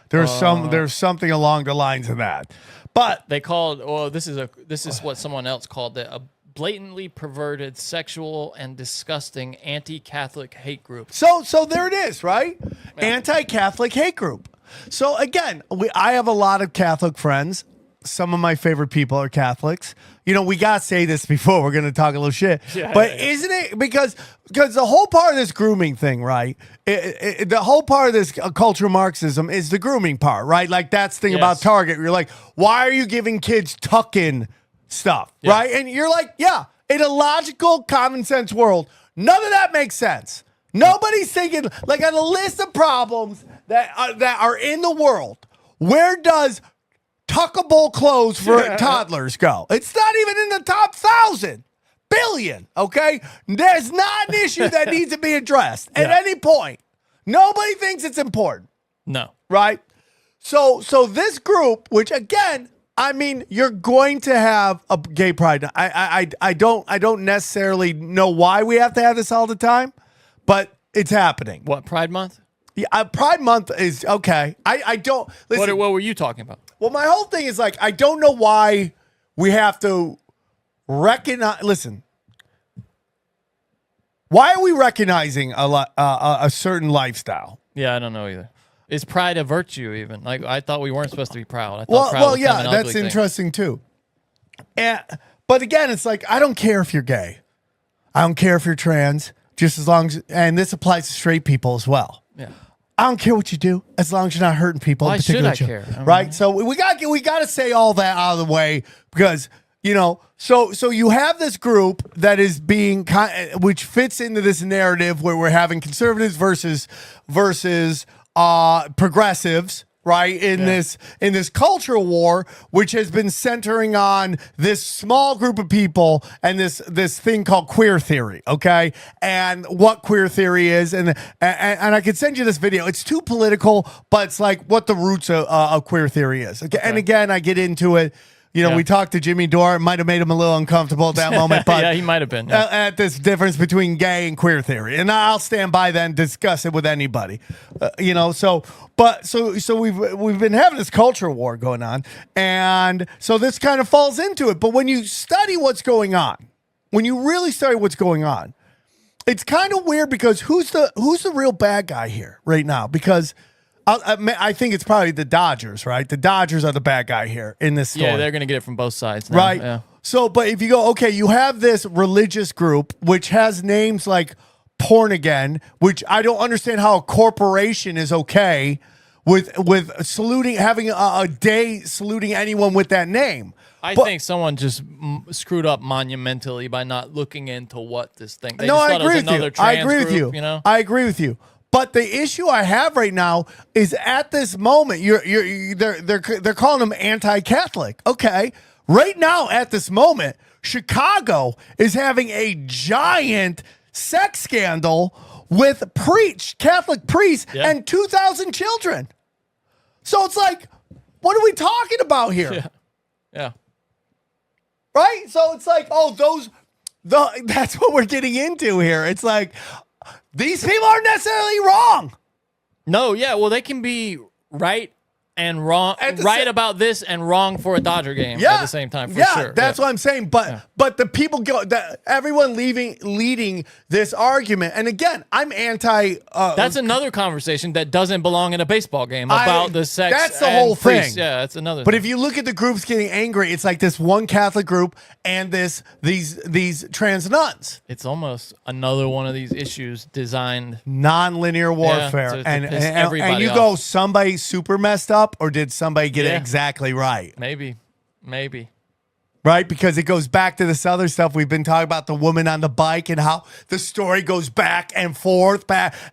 There's something along the lines of that. But they called, well, this is what someone else called it, a blatantly perverted, sexual, and disgusting anti-Catholic hate group. So there it is, right? Yeah. Anti-Catholic hate group. So again, I have a lot of Catholic friends. some of my favorite people are Catholics. You know, we got to say this before we're going to talk a little shit. Isn't it because the whole part of this grooming thing, right? The whole part of this cultural Marxism is the grooming part, right? Like that's the thing about Target. You're like, why are you giving kids tuck-in stuff, right? And you're like, yeah, in a logical, common sense world, none of that makes sense. Nobody's thinking, like on a list of problems that are in the world, where does tuckable clothes for toddlers go? It's not even in the top 1,000 billion, okay? There's not an issue that needs to be addressed at any point. Nobody thinks it's important. No. Right? So this group, which again, I mean, you're going to have a gay pride. I don't necessarily know why we have to have this all the time, but it's happening. What, Pride Month? Yeah, Pride Month is okay. I don't listen. What were you talking about? Well, my whole thing is like I don't know why we have to recognize. Listen, why are we recognizing a certain lifestyle? Yeah, I don't know either. Is pride a virtue even? Like I thought we weren't supposed to be proud. I thought Well, yeah, that's interesting too. But again, it's like I don't care if you're gay. I don't care if you're trans. Just as long as, and this applies to straight people as well. Yeah. I don't care what you do, as long as you're not hurting people. Why should I care? Right? So we got to say all that out of the way because you know. So you have this group that is being which fits into this narrative where we're having conservatives versus progressives. Right in this cultural war, which has been centering on this small group of people and this thing called queer theory, okay, and what queer theory is, and I could send you this video. It's too political, but it's like what the roots of queer theory is. Okay? And again, I get into it. You know, we talked to Jimmy Dore. It might have made him a little uncomfortable at that moment, but yeah, he might have been at this difference between gay and queer theory, and I'll stand by that and discuss it with anybody. You know, so we've been having this culture war going on, and so this kind of falls into it. But when you study what's going on, when you really study what's going on, it's kind of weird because who's the real bad guy here right now? Because I think it's probably the Dodgers, right? The Dodgers are the bad guy here in this story. Yeah, they're going to get it from both sides now. Right. Yeah. So, but if you go, okay, you have this religious group, which has names like Porn Again, which I don't understand how a corporation is okay with saluting, having a day saluting anyone with that name. I think someone just screwed up monumentally by not looking into what this thing. They No, just I thought it agree was with you. another I trans agree with group, you. know? I agree with you. But the issue I have right now is at this moment, they're calling them anti-Catholic. Okay, right now at this moment, Chicago is having a giant sex scandal with Catholic priests and 2,000 children. So it's like, what are we talking about here? Yeah. Right? So it's like, that's what we're getting into here. It's like, these people aren't necessarily wrong. No, yeah. Well, they can be right and wrong, right about this and wrong for a Dodger game at the same time, for sure. That's what I'm saying. But the people everyone leading this argument, and again, I'm anti. That's another conversation that doesn't belong in a baseball game about the sex. That's the and whole priests. thing. Yeah, that's another. But thing. if you look at the groups getting angry, it's like this one Catholic group and these trans nuns. It's almost another one of these issues designed non-linear warfare, to and piss everybody you off. go, somebody super messed up, or did somebody get it exactly right? Maybe. Right? Because it goes back to this other stuff we've been talking about, the woman on the bike and how the story goes back and forth,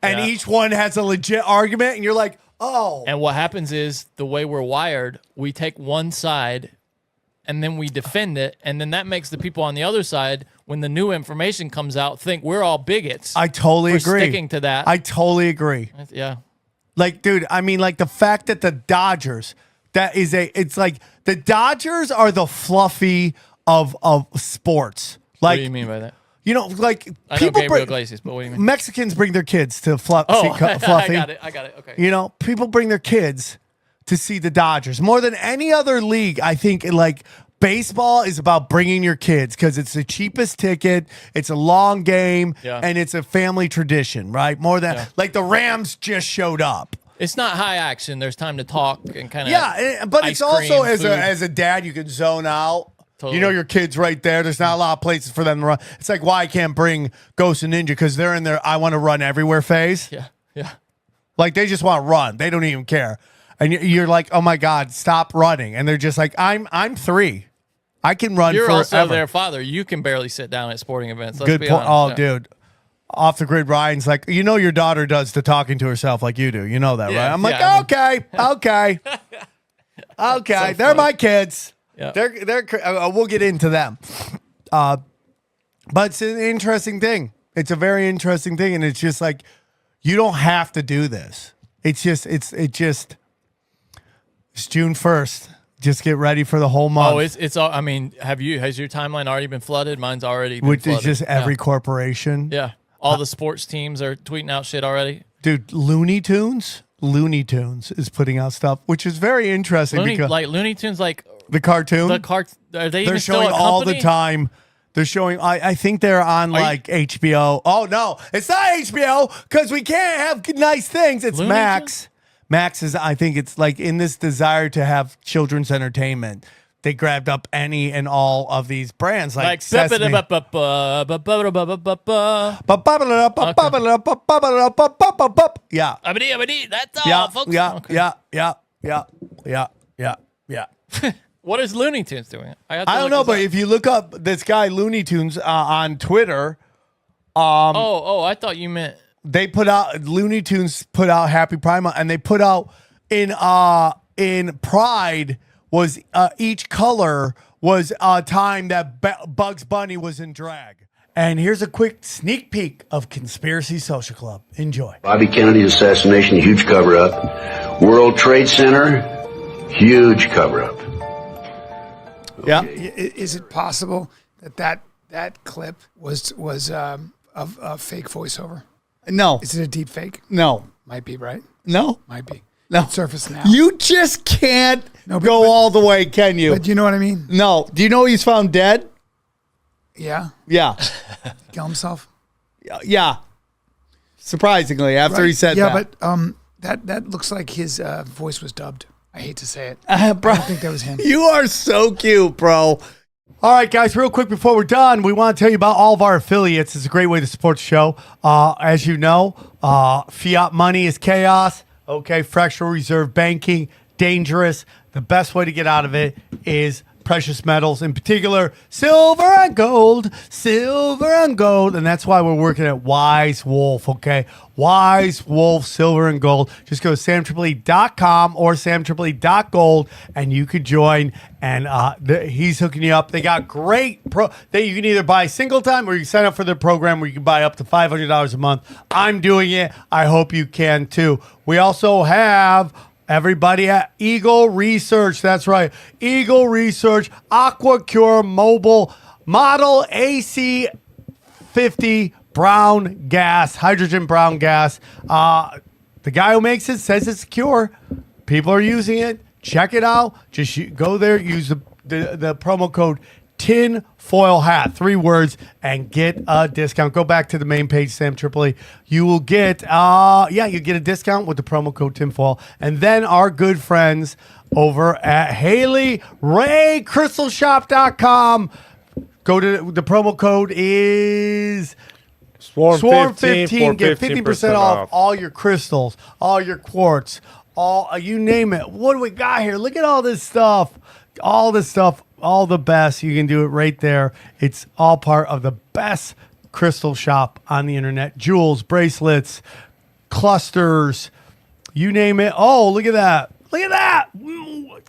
and each one has a legit argument, and you're like, oh. And what happens is, the way we're wired, we take one side and then we defend it, and then that makes the people on the other side, when the new information comes out, think we're all bigots. I totally agree. Sticking to that. I totally agree. Yeah. Like, dude, I mean, like the fact that the Dodgers, it's like the Dodgers are the fluffy of sports. Like, What do you mean by that? You know, like I know Gabriel Iglesias, but what do you mean? Mexicans bring their kids to fluffy. I got it. Okay. You know, people bring their kids to see the Dodgers more than any other league. I think like baseball is about bringing your kids because it's the cheapest ticket. It's a long game and it's a family tradition, right? More than like the Rams just showed up. It's not high action. There's time to talk and kind of but it's also as a dad, you can zone out. Totally. You know your kid's right there. There's not a lot of places for them to run. It's like why I can't bring Ghost and Ninja because they're in their I want to run everywhere phase. Yeah. Like they just want to run. They don't even care. And you're like, oh my God, stop running. And they're just like, I'm 3. I can run You're forever. also their father. You can barely sit down at sporting events. Let's Good be point. honest. Oh, dude. Off the grid, Ryan's like, your daughter does to talking to herself like you do. You know that, right? I'm like, okay. Okay. They're my kids. Yeah. They're we'll get into them. But it's an interesting thing. It's a very interesting thing. And it's just like, you don't have to do this. It's just, it's June 1st. Just get ready for the whole month. Oh, it's all. I mean, has your timeline already been flooded? Mine's already been Which flooded. is just every corporation. Yeah. All the sports teams are tweeting out shit already. Dude, Looney Tunes is putting out stuff, which is very interesting because Looney Tunes, like the cartoon. Are they They're even still showing a all the company? time. They're showing. I think they're on like HBO. Oh no, it's not HBO because we can't have nice things. It's Looney Max. Max is. I think it's like in this desire to have children's entertainment. They grabbed up any and all of these brands like Sesame. Yeah. That's all, folks. Yeah. What is Looney Tunes doing? I don't know, but if you look up this guy Looney Tunes on Twitter, I thought you meant they put out Looney Tunes put out Happy Pride Month, and they put out in Pride was each color was a time that Bugs Bunny was in drag. And here's a quick sneak peek of Conspiracy Social Club. Enjoy. Bobby Kennedy assassination, huge cover-up. World Trade Center, huge cover-up. Yeah. Is it possible that clip was a fake voiceover? No. Is it a deep fake? No. Might be, right? No. Might be. No. Surface now. You just can't go all the way, can you? But you know what I mean? No. Do you know he's found dead? Yeah. Yeah. Kill himself? Yeah. Surprisingly, after he said that. Yeah, but that looks like his voice was dubbed. I hate to say it. Bro, I don't think that was him. You are so cute, bro. All right, guys, real quick before we're done, we want to tell you about all of our affiliates. It's a great way to support the show. As you know, fiat money is chaos. Okay, fractional reserve banking, dangerous. The best way to get out of it is precious metals, in particular, silver and gold. And that's why we're working at Wise Wolf, okay? Wise Wolf, silver and gold. Just go to SamTripoli.com or SamTripoli.gold, and you could join, and he's hooking you up. They got great that you can either buy single time or you can sign up for their program where you can buy up to $500 a month. I'm doing it. I hope you can too. We also have everybody at Eagle Research. That's right. Eagle Research, AquaCure Mobile Model AC50 brown gas, hydrogen brown gas. The guy who makes it says it's secure. People are using it. Check it out. Just go there, use the promo code tinfoil hat, 3 words, and get a discount. Go back to the main page, Sam Tripoli. You will get you get a discount with the promo code tinfoil. And then our good friends over at Haley Ray CrystalShop.com. Go to the promo code is Swarm 15. Get 50% off all your crystals, all your quartz, all you name it. What do we got here? Look at all this stuff. All this stuff. All the best. You can do it right there. It's all part of the best crystal shop on the internet. Jewels, bracelets, clusters, you name it. Oh, look at that. Look at that.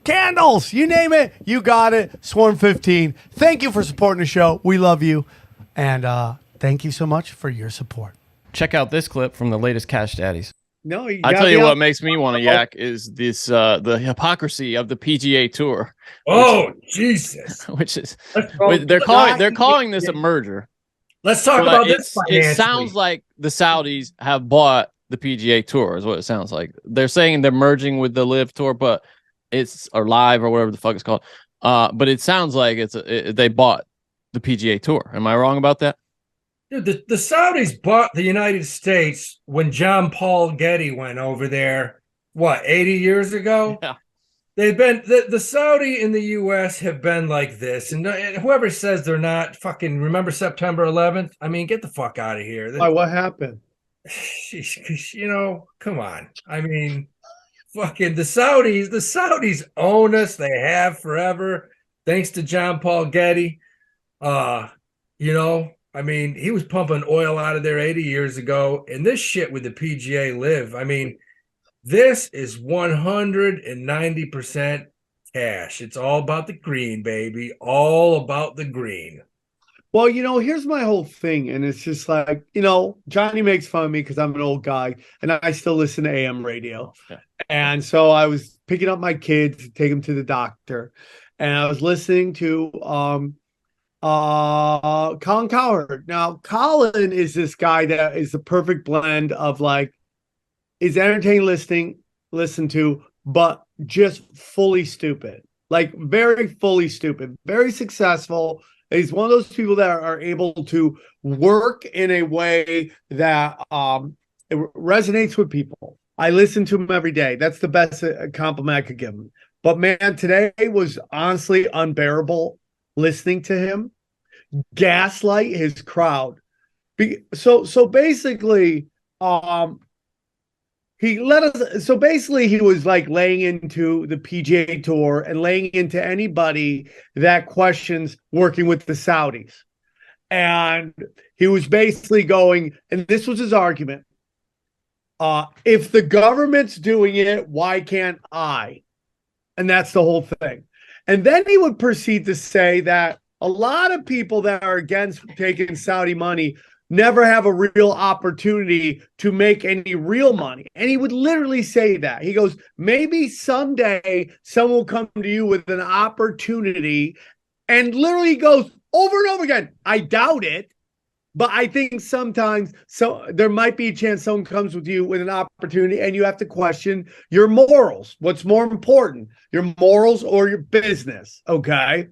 Candles, you name it. You got it. Swarm 15. Thank you for supporting the show. We love you. And thank you so much for your support. Check out this clip from the latest Cash Daddies. No, I tell you what makes me want to yak is this the hypocrisy of the PGA Tour. Oh, Jesus! Which is they're calling this a merger. Let's talk about this. It sounds like the Saudis have bought the PGA Tour, is what it sounds like. They're saying they're merging with the Live Tour, but or Live or whatever the fuck it's called. But it sounds like they bought the PGA Tour. Am I wrong about that? Dude, the Saudis bought the United States when John Paul Getty went over there what, 80 years ago? Yeah. They've been the Saudi and the U.S. have been like this, and whoever says they're not, fucking remember September 11th? I mean, get the fuck out of here. Why? What happened? You know, come on. I mean, fucking the Saudis own us. They have forever, thanks to John Paul Getty. You know, I mean, he was pumping oil out of there 80 years ago, and this shit with the PGA Live. I mean, this is 190% cash. It's all about the green, baby. All about the green. Well, you know, here's my whole thing. And it's just like, you know, Johnny makes fun of me because I'm an old guy and I still listen to AM radio. Yeah. And so I was picking up my kids to take them to the doctor. And I was listening to Colin Cowherd. Now, Colin is this guy that is the perfect blend of like, is entertaining listen to, but just fully stupid. Like very fully stupid, very successful. He's one of those people that are able to work in a way that it resonates with people. I listen to him every day. That's the best compliment I could give him. But man, today was honestly unbearable listening to him gaslight his crowd. So basically, he was like laying into the PGA Tour and laying into anybody that questions working with the Saudis. And he was basically going, and this was his argument, if the government's doing it, why can't I? And that's the whole thing. And then he would proceed to say that a lot of people that are against taking Saudi money never have a real opportunity to make any real money. And he would literally say that. He goes, maybe someday someone will come to you with an opportunity, and literally goes over and over again, I doubt it, but I think sometimes there might be a chance someone comes with you with an opportunity and you have to question your morals. What's more important, your morals or your business? Okay.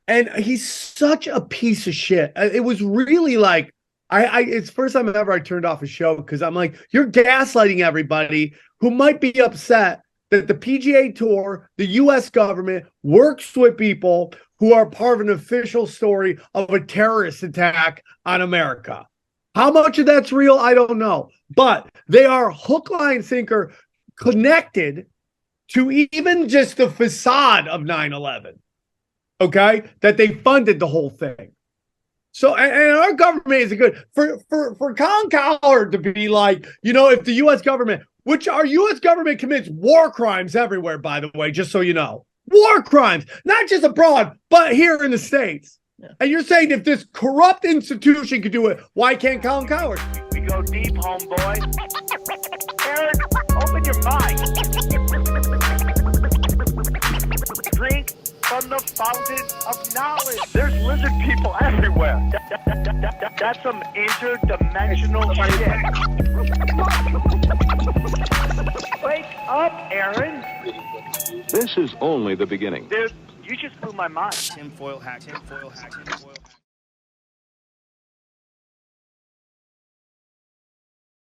And he's such a piece of shit. It was really like, it's the first time ever I turned off a show because I'm like, you're gaslighting everybody who might be upset that the PGA Tour, the U.S. government, works with people who are part of an official story of a terrorist attack on America. How much of that's real, I don't know. But they are hook, line, sinker connected to even just the facade of 9/11. Okay? That they funded the whole thing. So, and our government is good for Colin Cowherd to be like, you know, if the U.S. government, which our U.S. government commits war crimes everywhere, by the way, just so you know, war crimes, not just abroad, but here in the States. Yeah. And you're saying if this corrupt institution could do it, why can't Colin Cowherd? We go deep, homeboy. Aaron, open your mind. Drink from the fountain of knowledge. There's lizard people everywhere. That's some interdimensional shit. Wake up, Aaron. This is only the beginning. Dude, you just blew my mind. Tinfoil hat, tinfoil hat, tinfoil hat.